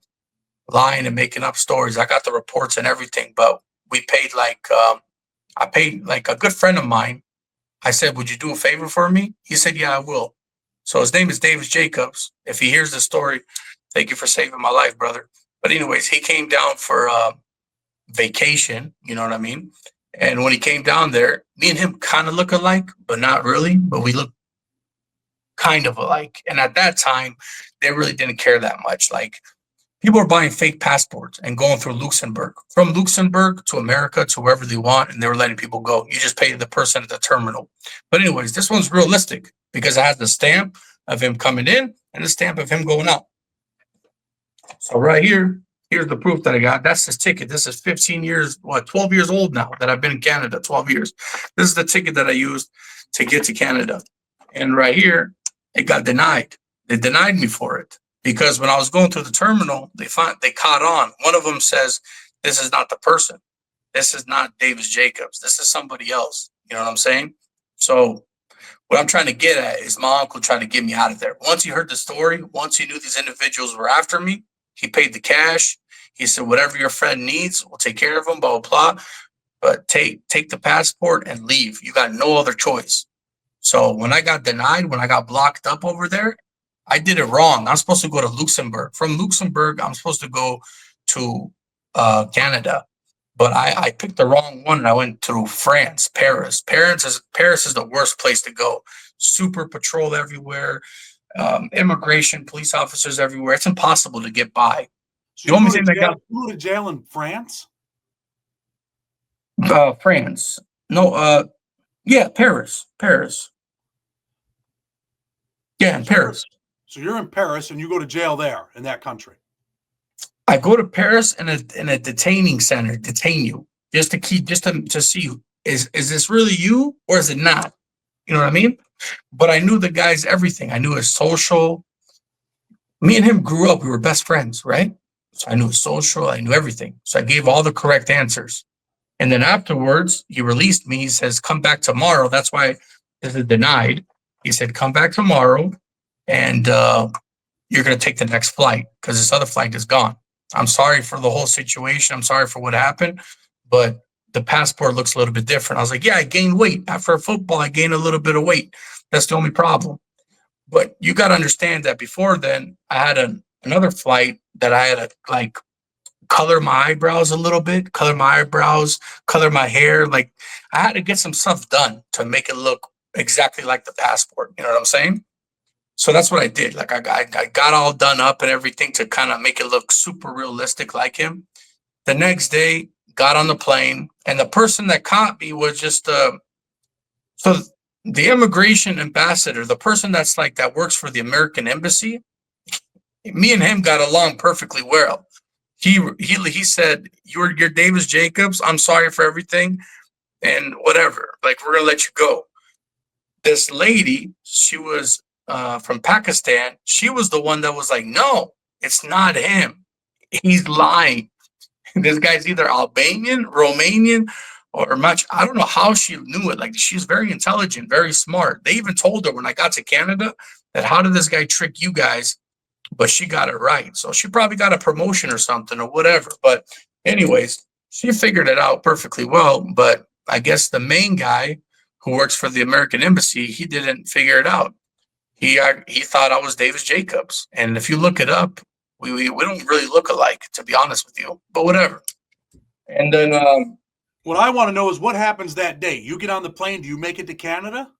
lying and making up stories. I got the reports and everything, but we paid I paid like a good friend of mine. I said, would you do a favor for me? He said, yeah, I will. So his name is Davis Jacobs. If he hears the story, thank you for saving my life, brother. But anyways, he came down for vacation. You know what I mean? And when he came down there, me and him kind of look alike, but not really. But we look kind of alike. And at that time, they really didn't care that much. Like, people are buying fake passports and going through Luxembourg, from Luxembourg to America to wherever they want, and they were letting people go. You just pay the person at the terminal. But anyways, this one's realistic because it has the stamp of him coming in and the stamp of him going out. So right here, here's the proof that I got. That's his ticket. This is 15 years, 12 years old now that I've been in Canada, 12 years. This is the ticket that I used to get to Canada. And right here, it got denied. They denied me for it. Because when I was going through the terminal, they caught on. One of them says, this is not the person. This is not Davis Jacobs. This is somebody else. You know what I'm saying? So what I'm trying to get at is my uncle trying to get me out of there. Once he heard the story, once he knew these individuals were after me, he paid the cash. He said, whatever your friend needs, we'll take care of him, blah, blah, blah. But take the passport and leave. You got no other choice. So when I got denied, when I got blocked up over there, I did it wrong. I'm supposed to go to Luxembourg. From Luxembourg, I'm supposed to go to Canada. But I picked the wrong one and I went through France, Paris. Paris is the worst place to go. Super patrol everywhere, immigration, police officers everywhere. It's impossible to get by. So the only thing that got you go to jail in France? France. No, yeah, Paris. Yeah, in Paris. So you're in Paris and you go to jail there in that country. I go to Paris in a detaining center, detain you just to see you. Is this really you or is it not? You know what I mean? But I knew the guy's everything. I knew his social. Me and him grew up. We were best friends, right? So I knew his social. I knew everything. So I gave all the correct answers. And then afterwards, he released me. He says, come back tomorrow. That's why this is denied. He said, come back tomorrow and you're going to take the next flight because this other flight is gone. I'm sorry for the whole situation. I'm sorry for what happened, but the passport looks a little bit different. I was like, yeah, I gained weight. After football, I gained a little bit of weight. That's the only problem. But you got to understand that before then, I had another flight that I had to color my eyebrows a little bit, color my hair. Like I had to get some stuff done to make it look exactly like the passport. You know what I'm saying? So that's what I did. Like I got all done up and everything to kind of make it look super realistic like him. The next day, got on the plane, and the person that caught me was just so the immigration ambassador, the person that works for the American embassy. Me and him got along perfectly well. He said, "You're Davis Jacobs. I'm sorry for everything, and whatever. Like we're gonna let you go." This lady, she was from Pakistan. She was the one that was like, "No, It's not him. He's lying. This guy's either Albanian, Romanian, or much. I don't know how she knew it. Like, she's very intelligent, very smart. They even told her when I got to Canada that how did this guy trick you guys? But she got it right. So she probably got a promotion or something or whatever. But anyways, she figured it out perfectly well. But I guess the main guy who works for the American embassy, he didn't figure it out. He thought I was Davis Jacobs. And if you look it up, we don't really look alike, to be honest with you. But whatever. And then what I want to know is what happens that day. You get on the plane. Do you make it to Canada?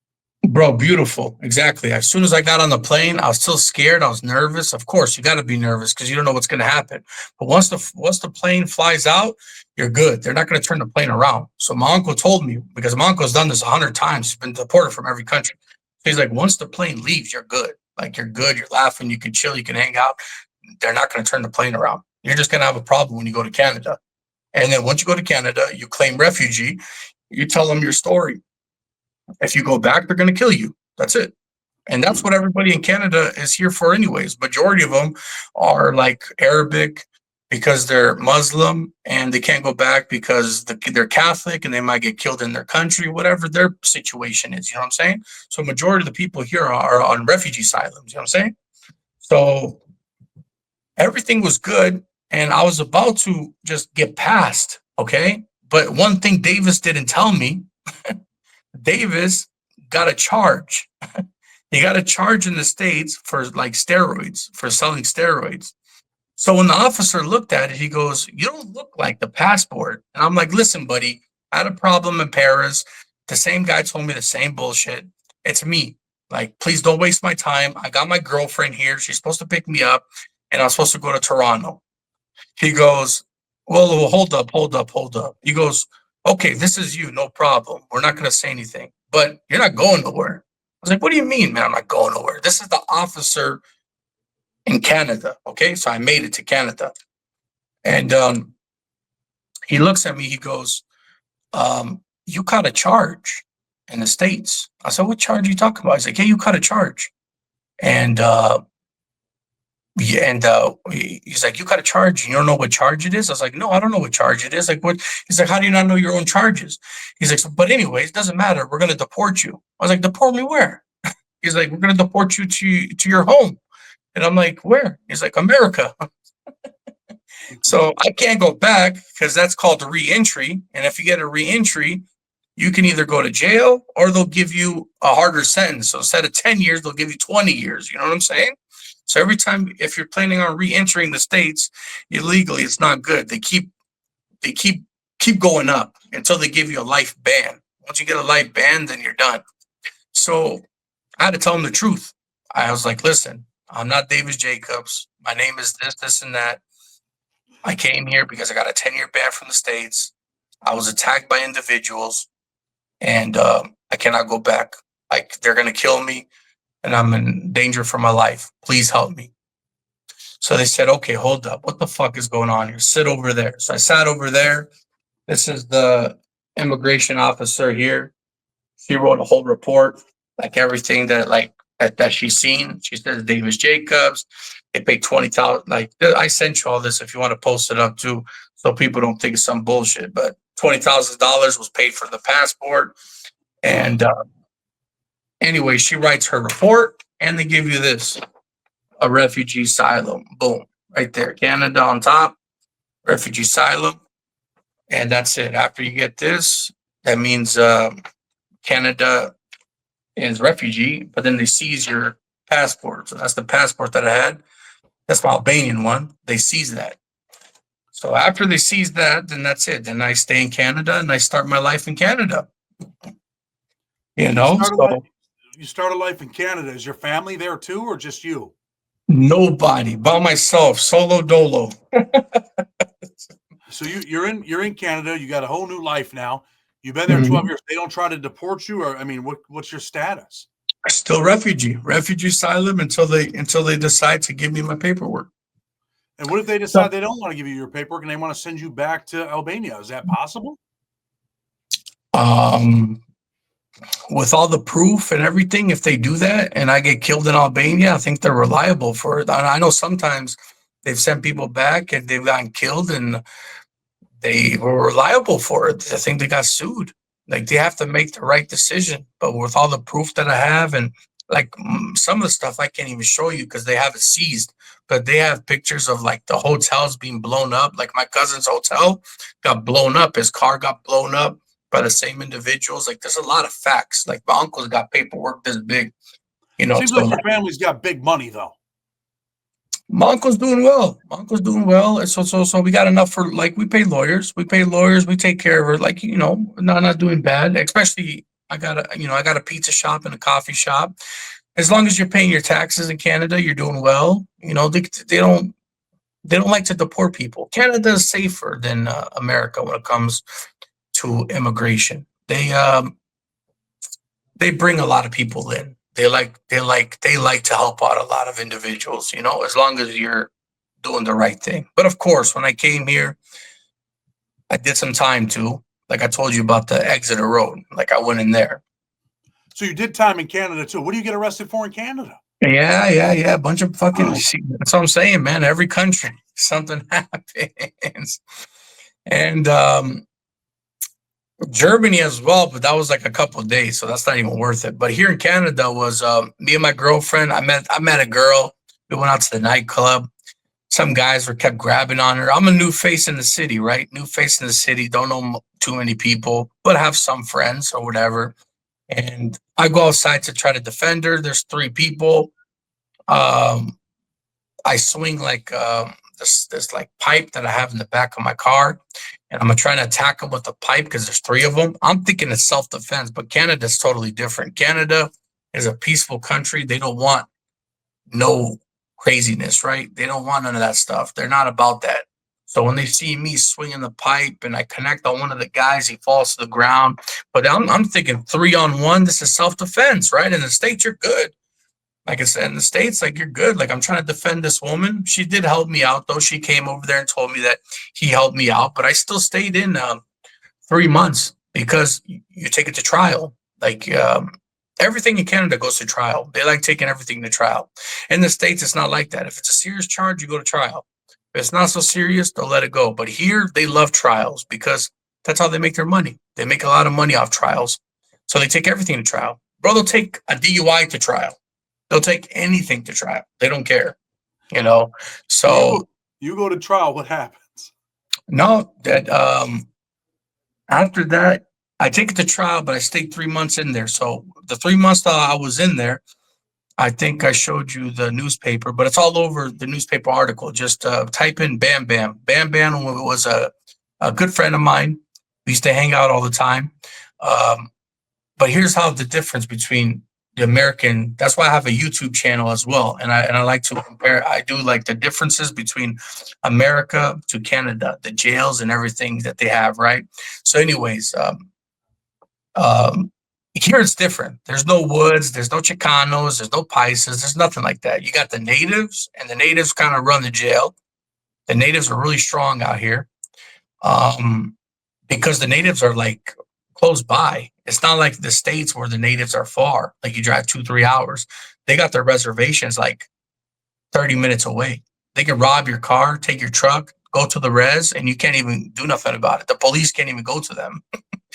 Bro, beautiful. Exactly. As soon as I got on the plane, I was still scared. I was nervous. Of course, you got to be nervous because you don't know what's going to happen. But once the plane flies out, you're good. They're not going to turn the plane around. So my uncle told me, because my uncle's done this 100 times. He's been deported from every country. So he's like, once the plane leaves, you're good. Like, you're good. You're laughing. You can chill. You can hang out. They're not going to turn the plane around. You're just going to have a problem when you go to Canada. And then once you go to Canada, you claim refugee. You tell them your story. If you go back, they're going to kill you. That's it. And that's what everybody in Canada is here for anyways. Majority of them are like Arabic because they're Muslim and they can't go back because they're Catholic and they might get killed in their country, whatever their situation is. You know what I'm saying? So majority of the people here are on refugee asylums. You know what I'm saying? So everything was good. And I was about to just get past. Okay. But one thing Davis didn't tell me, Davis got a charge. He got a charge in the States for like steroids, for selling steroids. So when the officer looked at it, he goes, "You don't look like the passport." And I'm like, "Listen, buddy, I had a problem in Paris. The same guy told me the same bullshit. It's me. Like, please don't waste my time. I got my girlfriend here. She's supposed to pick me up and I'm supposed to go to Toronto." He goes, well, hold up. He goes, "Okay, this is you, no problem. We're not going to say anything, but you're not going nowhere." I was like, "What do you mean, man? I'm not going nowhere. This is the officer in Canada." Okay, so I made it to Canada. And he looks at me, he goes, "You caught a charge in the States." I said, "What charge are you talking about?" He's like, "Yeah, you caught a charge." And yeah, and he's like, "You got a charge. You don't know what charge it is?" I was like, "No, I don't know what charge it is." Like, what? He's like, "How do you not know your own charges?" He's like, "But anyways, it doesn't matter. We're gonna deport you." I was like, "Deport me where?" He's like, "We're gonna deport you to your home." And I'm like, "Where?" He's like, "America." So I can't go back because that's called a re-entry. And if you get a re-entry, you can either go to jail or they'll give you a harder sentence. So instead of 10 years, they'll give you 20 years. You know what I'm saying? So every time, if you're planning on re-entering the States illegally, it's not good. They keep going up until they give you a life ban. Once you get a life ban, then you're done. So I had to tell them the truth. I was like, "Listen, I'm not Davis Jacobs. My name is this, and that. I came here because I got a 10-year ban from the States. I was attacked by individuals, and I cannot go back. Like, they're going to kill me, and I'm in danger for my life. Please help me." So they said, "Okay, hold up. What the fuck is going on here? Sit over there." So I sat over there. This is the immigration officer here. She wrote a whole report, like everything that she's seen. She says Davis Jacobs. They paid 20,000. Like, I sent you all this if you want to post it up too, so people don't think it's some bullshit. But $20,000 was paid for the passport. And anyway, she writes her report, and they give you this: a refugee asylum. Boom, right there, Canada on top, refugee asylum, and that's it. After you get this, that means Canada is refugee, but then they seize your passport. So that's the passport that I had. That's my Albanian one. They seize that. So after they seize that, then that's it. Then I stay in Canada and I start my life in Canada. You know, you start a life in Canada. Is your family there too, or just you? Nobody, by myself, solo dolo. So you're in Canada. You got a whole new life now. You've been there 12 years. They don't try to deport you, or I mean, what's your status? Still refugee asylum until they decide to give me my paperwork. And what if they decide they don't want to give you your paperwork and they want to send you back to Albania? Is that possible? With all the proof and everything, if they do that and I get killed in Albania, I think they're reliable for it. I know sometimes They've sent people back and they've gotten killed, and they were liable for it. I think they got sued. Like, they have to make the right decision. But with all the proof that I have, and like some of the stuff I can't even show you because they have it seized, but they have pictures of like the hotels being blown up. Like my cousin's hotel got blown up. His car got blown up by the same individuals. Like, there's a lot of facts. Like, my uncle's got paperwork this big, you know. Seems So like your family's got big money, though. my uncle's doing well. My uncle's doing well. And so we got enough for, like, we pay lawyers. We pay lawyers. We take care of her. Like, you know, not doing bad. Especially I got a pizza shop and a coffee shop. As long as you're paying your taxes in Canada, you're doing well. You know, they don't like to deport people. Canada is safer than America when it comes to immigration. They bring a lot of people in. They like to help out a lot of individuals, you know, as long as you're doing the right thing. But of course, when I came here, I did some time too. Like I told you about the Exeter Road. Like, I went in there. So you did time in Canada too. What do you get arrested for in Canada? Yeah. A bunch of fucking. That's what I'm saying, man. Every country, something happens, and Germany as well. But that was like a couple of days, so that's not even worth it. But here in Canada was me and my girlfriend. I met a girl. We went out to the nightclub. Some guys were kept grabbing on her. I'm a new face in the city, right? New face in the city. Don't know too many people, but have some friends or whatever. And I go outside to try to defend her. There's 3 people. I swing like this like pipe that I have in the back of my car, and I'm trying to attack them with the pipe because there's 3 of them. I'm thinking it's self-defense, but Canada's totally different. Canada is a peaceful country. They don't want no craziness, right? They don't want none of that stuff. They're not about that. So when they see me swinging the pipe and I connect on one of the guys, he falls to the ground. But I'm thinking 3-on-1. This is self-defense, right? In the States, you're good. Like I said, in the States, like, you're good. Like, I'm trying to defend this woman. She did help me out, though. She came over there and told me that he helped me out. But I still stayed in 3 months because you take it to trial. Like, everything in Canada goes to trial. They like taking everything to trial. In the States, it's not like that. If it's a serious charge, you go to trial. If it's not so serious, they'll let it go. But here, they love trials because that's how they make their money. They make a lot of money off trials. So they take everything to trial. Bro, they'll take a DUI to trial. They'll take anything to trial. They don't care, you know. So you go to trial. What happens? No, that after that, I take it to trial, but I stayed 3 months in there. So the 3 months that I was in there, I think I showed you the newspaper, but it's all over the newspaper article. Just type in Bam Bam. Bam Bam was a good friend of mine. We used to hang out all the time. But here's how the difference between the American, that's why I have a YouTube channel as well. And I like to compare, I do like the differences between America to Canada, the jails and everything that they have, right? So anyways, here it's different. There's no woods, there's no Chicanos, there's no Paisas, there's nothing like that. You got the natives, and the natives kind of run the jail. The natives are really strong out here because the natives are like close by. It's not like the States where the natives are far. Like, you drive 2-3 hours. They got their reservations like 30 minutes away. They can rob your car, take your truck, go to the res, and you can't even do nothing about it. The police can't even go to them.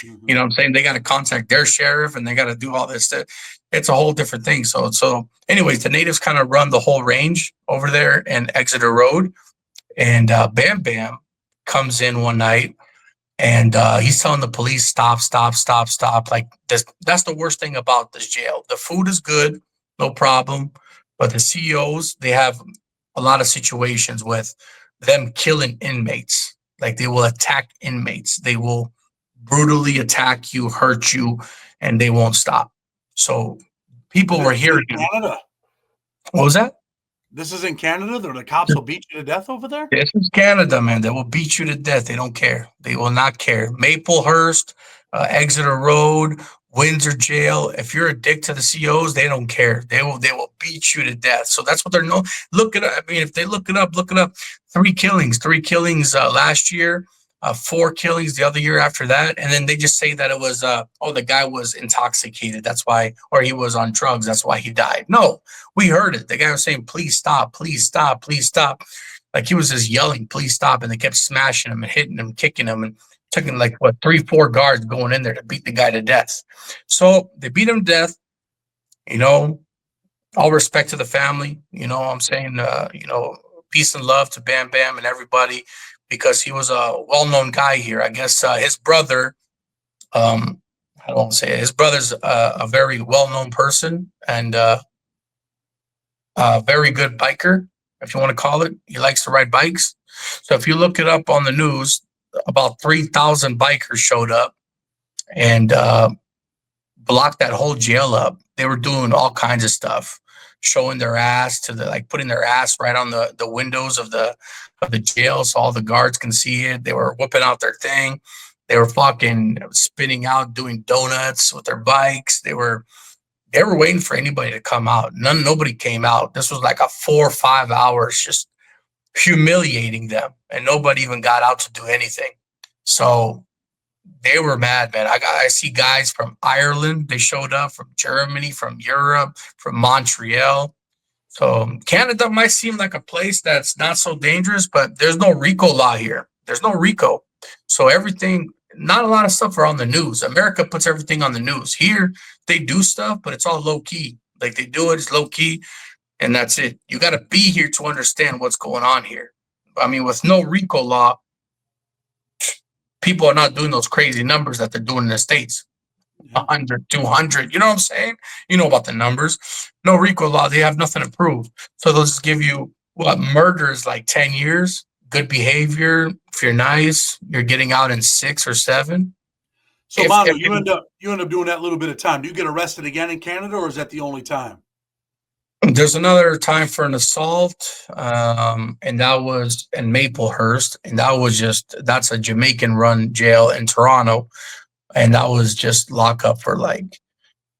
You know what I'm saying? They got to contact their sheriff, and they got to do all this stuff. It's a whole different thing. So anyways, the natives kind of run the whole range over there in Exeter Road. And Bam Bam comes in one night, and he's telling the police, stop. Like, that's the worst thing about this jail. The food is good, no problem. But the CEOs, they have a lot of situations with them killing inmates. Like, they will attack inmates. They will brutally attack you, hurt you, and they won't stop. So people were hearing. Canada. What was that? This is in Canada? The cops will beat you to death over there? This is Canada, man. They will beat you to death. They don't care. They will not care. Maplehurst, Exeter Road, Windsor Jail. If you're a dick to the COs, they don't care. They will beat you to death. So that's what they're known. Look it up. I mean, if they look it up. 3 killings last year. 4 killings the other year after that. And then they just say that it was, the guy was intoxicated. That's why, or he was on drugs. That's why he died. No, we heard it. The guy was saying, please stop, please stop, please stop. Like he was just yelling, "Please stop!" And they kept smashing him and hitting him, kicking him, and taking like what 3, 4 guards going in there to beat the guy to death. So they beat him to death. You know, all respect to the family. You know, what I'm saying, peace and love to Bam Bam and everybody, because he was a well-known guy here. I guess his brother, I don't want to say it, his brother's a very well-known person and a very good biker, if you want to call it. He likes to ride bikes. So if you look it up on the news, about 3,000 bikers showed up and blocked that whole jail up. They were doing all kinds of stuff, showing their ass to the like putting their ass right on the windows of the jail so all the guards can see it. They were whipping out their thing. They were fucking spinning out, doing donuts with their bikes. They were waiting for anybody to come out. Nobody came out. This was like a 4 or 5 hours just humiliating them, and nobody even got out to do anything. So they were mad, man. I see guys from Ireland. They showed up from Germany, from Europe, from Montreal. So Canada might seem like a place that's not so dangerous, but there's no RICO law here. There's no RICO. So everything, not a lot of stuff are on the news. America puts everything on the news. Here, they do stuff, but it's all low key. Like they do it, it's low key, and that's it. You got to be here to understand what's going on here. I mean, with no RICO law, people are not doing those crazy numbers that they're doing in the States. 100, 200, you know what I'm saying? You know about the numbers. No RICO law, they have nothing to prove. So they'll just give you what murder is like 10 years. Good behavior, if you're nice, you're getting out in 6 or 7. So, Manu, you end up doing that little bit of time. Do you get arrested again in Canada, or is that the only time? There's another time for an assault, and that was in Maplehurst, and that's a Jamaican-run jail in Toronto, and that was just lockup for like.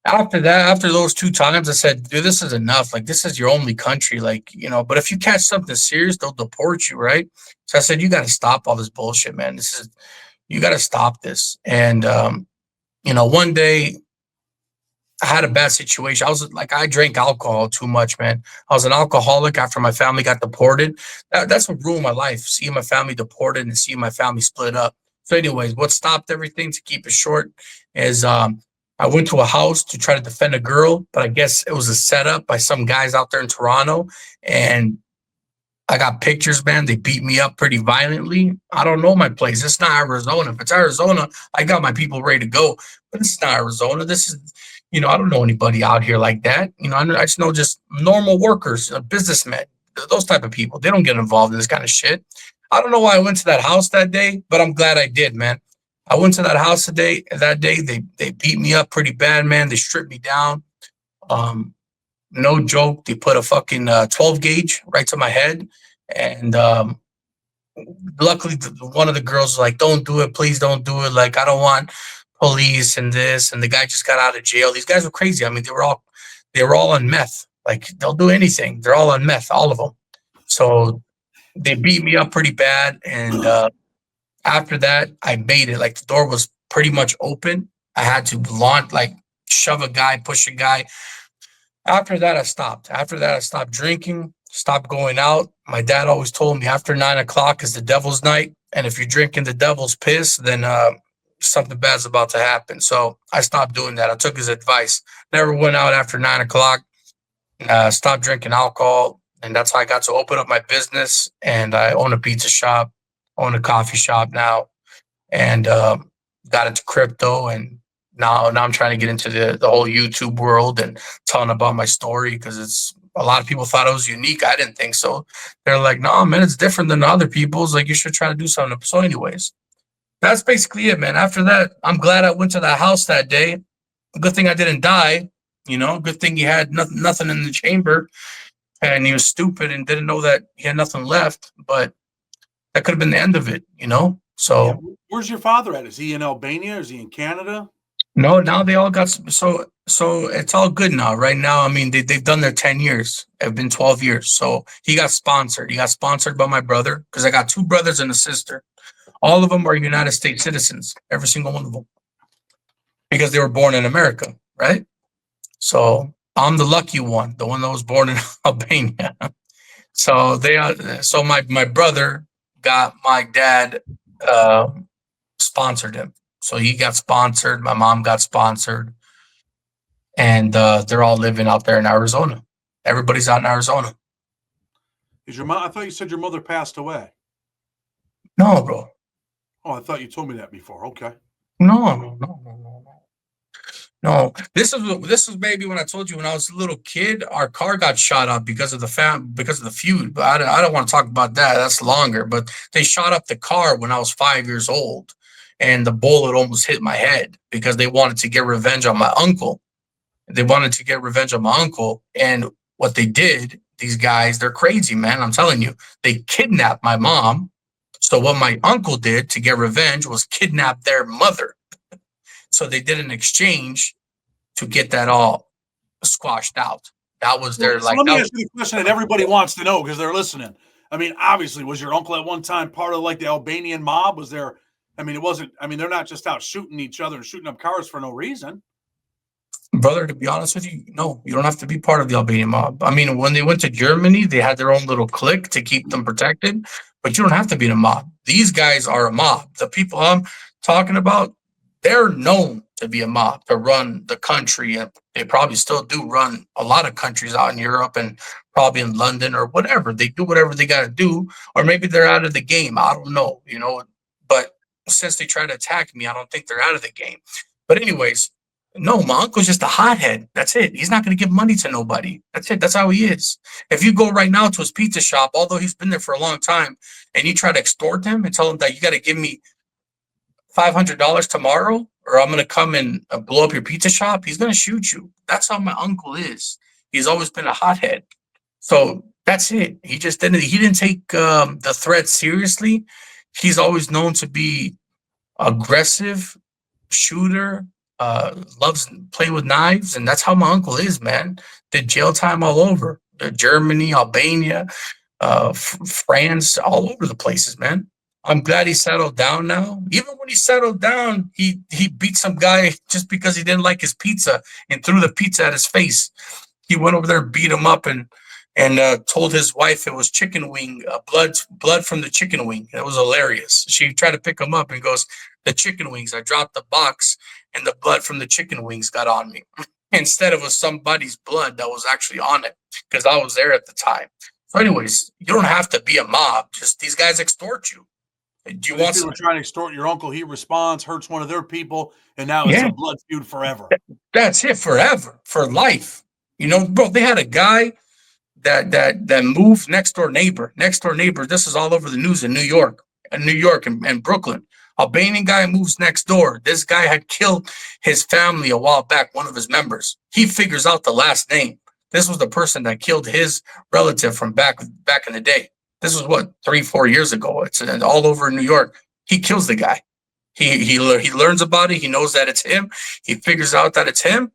After those 2 times, I said, dude, this is enough. Like, this is your only country. Like, but if you catch something serious, they'll deport you, right? So I said, you got to stop all this bullshit, man. You got to stop this. And, one day I had a bad situation. I drank alcohol too much, man. I was an alcoholic after my family got deported. That's what ruined my life, seeing my family deported and seeing my family split up. So anyways, what stopped everything, to keep it short, is I went to a house to try to defend a girl, but I guess it was a setup by some guys out there in Toronto. And I got pictures, man. They beat me up pretty violently. I don't know my place. It's not Arizona. If it's Arizona, I got my people ready to go. But it's not Arizona. This is, I don't know anybody out here like that. I just know just normal workers, businessmen, those type of people. They don't get involved in this kind of shit. I don't know why I went to that house that day, but I'm glad I did, man. I went to that house that day. They beat me up pretty bad, man. They stripped me down. No joke. They put a fucking 12 gauge right to my head. And luckily, one of the girls was like, don't do it. Please don't do it. Like, I don't want police and this. And the guy just got out of jail. These guys were crazy. I mean, they were all on meth. Like, they'll do anything. They're all on meth, all of them. So they beat me up pretty bad. And after that, I made it. Like, the door was pretty much open. I had to shove a guy, push a guy. After that, I stopped. After that, I stopped drinking, stopped going out. My dad always told me after 9 o'clock is the devil's night. And if you're drinking the devil's piss, then something bad's about to happen. So I stopped doing that. I took his advice. Never went out after 9 o'clock. Stopped drinking alcohol. And that's how I got to open up my business. And I own a pizza shop, own a coffee shop now, and got into crypto. And now I'm trying to get into the whole YouTube world and telling about my story, because it's a lot of people thought it was unique. I didn't think so. They're like, no, man, it's different than other people's. Like, you should try to do something. So anyways, that's basically it, man. After that, I'm glad I went to that house that day. Good thing I didn't die. Good thing he had nothing in the chamber, and he was stupid and didn't know that he had nothing left. But that could have been the end of it, So yeah. Where's your father at? Is he in Albania? Is he in Canada? No, now they all got so it's all good now. Right now, I mean, they've done their 10 years. It's been 12 years. So he got sponsored. He got sponsored by my brother, because I got 2 brothers and a sister. All of them are United States citizens, every single one of them, because they were born in America, right? So I'm the lucky one, the one that was born in Albania. So so my brother got my dad uh, sponsored him. So he got sponsored. My mom got sponsored, and they're all living out there in Arizona. Everybody's out in Arizona. Is your mom? I thought you said your mother passed away. No, bro. Oh, I thought you told me that before. Okay. No. No, this was maybe when I told you when I was a little kid, our car got shot up because of the feud. But I don't want to talk about that. That's longer. But they shot up the car when I was 5 years old, and the bullet almost hit my head because they wanted to get revenge on my uncle. They wanted to get revenge on my uncle, and what they did, these guys, they're crazy, man. I'm telling you, they kidnapped my mom. So what my uncle did to get revenge was kidnap their mother. So they did an exchange to get that all squashed out. That was their So like. let me ask you the question that everybody wants to know because they're listening. I mean, obviously, was your uncle at one time part of like the Albanian mob? Was there? I mean, it wasn't. I mean, they're not just out shooting each other and shooting up cars for no reason. Brother, to be honest with you, no, you don't have to be part of the Albanian mob. I mean, when they went to Germany, they had their own little clique to keep them protected, but you don't have to be in a mob. These guys are a mob. The people I'm talking about, they're known to be a mob, to run the country, and they probably still do run a lot of countries out in Europe and probably in London or whatever. They do whatever they got to do, or maybe they're out of the game. I don't know, But since they try to attack me, I don't think they're out of the game. But anyways, no, my uncle's just a hothead. That's it. He's not going to give money to nobody. That's it. That's how he is. If you go right now to his pizza shop, although he's been there for a long time, and you try to extort him and tell him that you got to give me $500 tomorrow, or I'm going to come and blow up your pizza shop, he's going to shoot you. That's how my uncle is. He's always been a hothead. So that's it. He just didn't. He didn't take the threat seriously. He's always known to be aggressive shooter, loves playing with knives, and that's how my uncle is, man. Did jail time all over, Germany, Albania, France, all over the places, man. I'm glad he settled down now. Even when he settled down, he beat some guy just because he didn't like his pizza and threw the pizza at his face. He went over there, beat him up, and told his wife it was chicken wing, blood from the chicken wing. It was hilarious. She tried to pick him up and goes, the chicken wings. I dropped the box and the blood from the chicken wings got on me. Instead, it was somebody's blood that was actually on it because I was there at the time. So, anyways, you don't have to be a mob. Just these guys extort you. Do you want people trying to extort your uncle? He responds, hurts one of their people, and now it's Yeah. a blood feud forever. That's it forever, for life. Bro, they had a guy that moved next door neighbor. This is all over the news in New York and Brooklyn. Albanian guy moves next door. This guy had killed his family a while back, one of his members. He figures out the last name. This was the person that killed his relative from back in the day. This was what, 3-4 years ago. It's all over New York. He kills the guy. He learns about it. He knows that it's him. He figures out that it's him,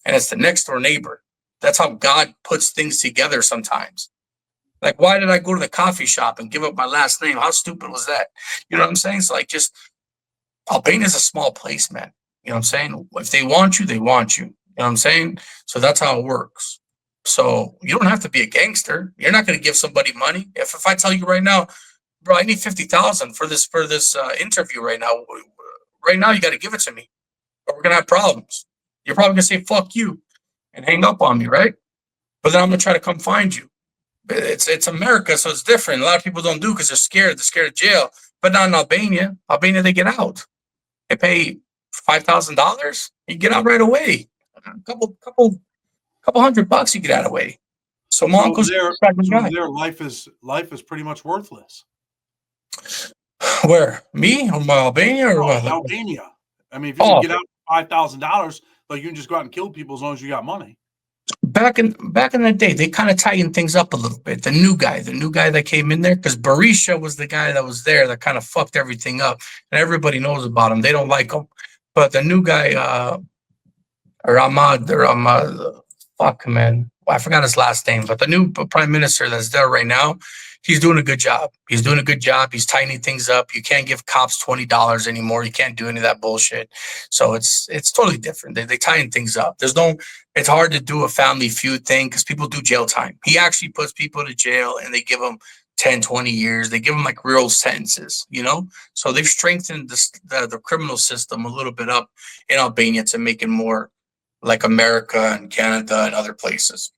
and it's the next door neighbor. That's how God puts things together sometimes. Like, why did I go to the coffee shop and give up my last name? How stupid was that? You know what I'm saying? So, like, just Albania is a small place, man. You know what I'm saying? If they want you, they want you. You know what I'm saying? So that's how it works. So you don't have to be a gangster. You're not going to give somebody money. If I tell you right now, bro, I need 50,000 for this interview right now. Right now, you got to give it to me, or we're gonna have problems. You're probably gonna say "fuck you" and hang up on me, right? But then I'm gonna try to come find you. It's America, so it's different. A lot of people don't do because they're scared. They're scared of jail. But not in Albania. Albania, they get out. They pay $5,000. You get out right away. A couple $100, you get out of the way. So my uncle's there, life is pretty much worthless. Where? Me or my Albania or what? Albania. I mean, if you can get out $5,000, like you can just go out and kill people as long as you got money. Back in the day, they kind of tightened things up a little bit. The new guy that came in there, because Berisha was the guy that was there that kind of fucked everything up, and everybody knows about him. They don't like him, but the new guy, Ramad, fuck man, I forgot his last name, but the new prime minister that's there right now, he's doing a good job. He's doing a good job. He's tightening things up. You can't give cops $20 anymore. You can't do any of that bullshit. So it's totally different. They tighten things up. It's hard to do a family feud thing because people do jail time. He actually puts people to jail and they give them 10, 20 years. They give them like real sentences, So they've strengthened the criminal system a little bit up in Albania to make it more like America and Canada and other places.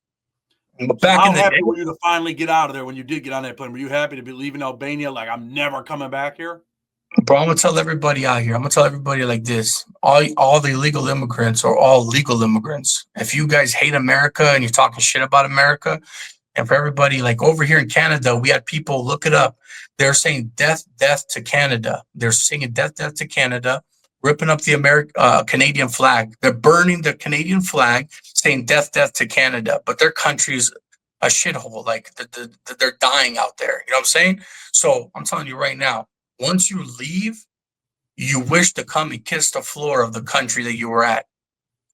But back in the happy day, were you to finally get out of there when you did get on that plane? Were you happy to be leaving Albania? Like, I'm never coming back here? bro, I'm gonna tell everybody out here. I'm gonna tell everybody like this: all the illegal immigrants are all legal immigrants. If you guys hate America and you're talking shit about America, and for everybody like over here in Canada, we had people look it up. They're saying death, death to Canada. They're singing death, death to Canada, ripping up the Canadian flag. They're burning the Canadian flag, saying death, death to Canada. But their country's a shithole. Like they're dying out there. You know what I'm saying? So I'm telling you right now, once you leave, you wish to come and kiss the floor of the country that you were at.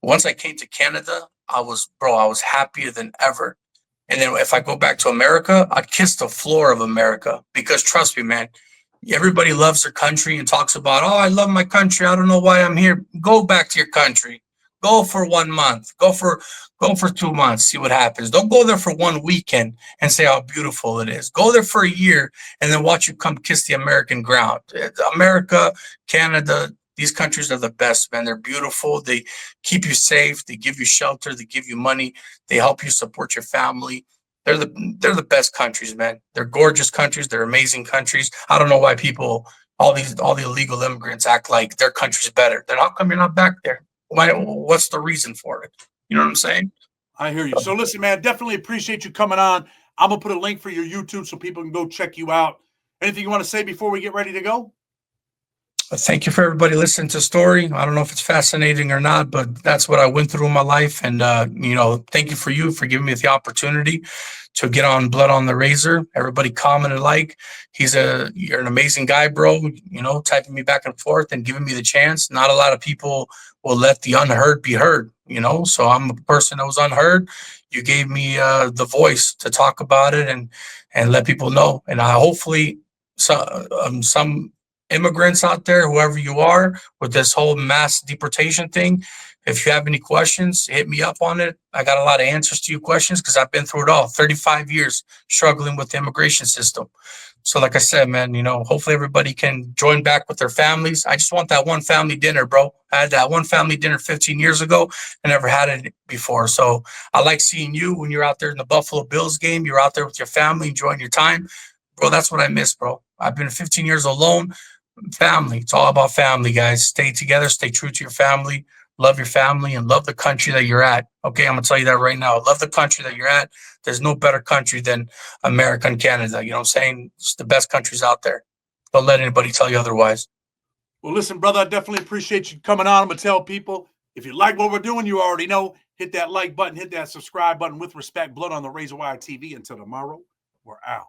Once I came to Canada, I was happier than ever. And then if I go back to America, I'd kiss the floor of America because trust me, man, everybody loves their country and talks about, oh, I love my country. I don't know why I'm here. Go back to your country. Go for 1 month. Go for 2 months. See what happens. Don't go there for 1 weekend and say how beautiful it is. Go there for a year and then watch you come kiss the American ground. America, Canada, these countries are the best, man. They're beautiful. They keep you safe. They give you shelter. They give you money. They help you support your family. They're the best countries, man. They're gorgeous countries. They're amazing countries. I don't know why people, all the illegal immigrants act like their country's better. Then how come you're not back there? What's the reason for it? You know what I'm saying? I hear you. So listen, man, definitely appreciate you coming on. I'm going to put a link for your YouTube so people can go check you out. Anything you want to say before we get ready to go? Thank you for everybody listening to the story. I don't know if it's fascinating or not, but that's what I went through in my life. And, thank you for giving me the opportunity to get on Blood on the Razor. Everybody comment and like. You're an amazing guy, bro, typing me back and forth and giving me the chance. Not a lot of people will let the unheard be heard, so I'm a person that was unheard. You gave me the voice to talk about it and let people know. And hopefully some immigrants out there, whoever you are, with this whole mass deportation thing, if you have any questions, hit me up on it. I got a lot of answers to your questions because I've been through it all. 35 years struggling with the immigration system. So like I said, man, hopefully everybody can join back with their families. I just want that one family dinner, bro. I had that one family dinner 15 years ago. I never had it before. So I like seeing you when you're out there in the Buffalo Bills game. You're out there with your family, enjoying your time. Bro, that's what I miss, bro. I've been 15 years alone. Family. It's all about family, guys. Stay together, stay true to your family, love your family, and love the country that you're at. Okay, I'm gonna tell you that right now. Love the country that you're at. There's no better country than America and Canada. You know what I'm saying? It's the best countries out there. Don't let anybody tell you otherwise. Well, listen, brother, I definitely appreciate you coming on. I'm gonna tell people, if you like what we're doing, you already know, hit that like button, hit that subscribe button. With respect, Blood on the Razor Wire TV. Until tomorrow, we're out.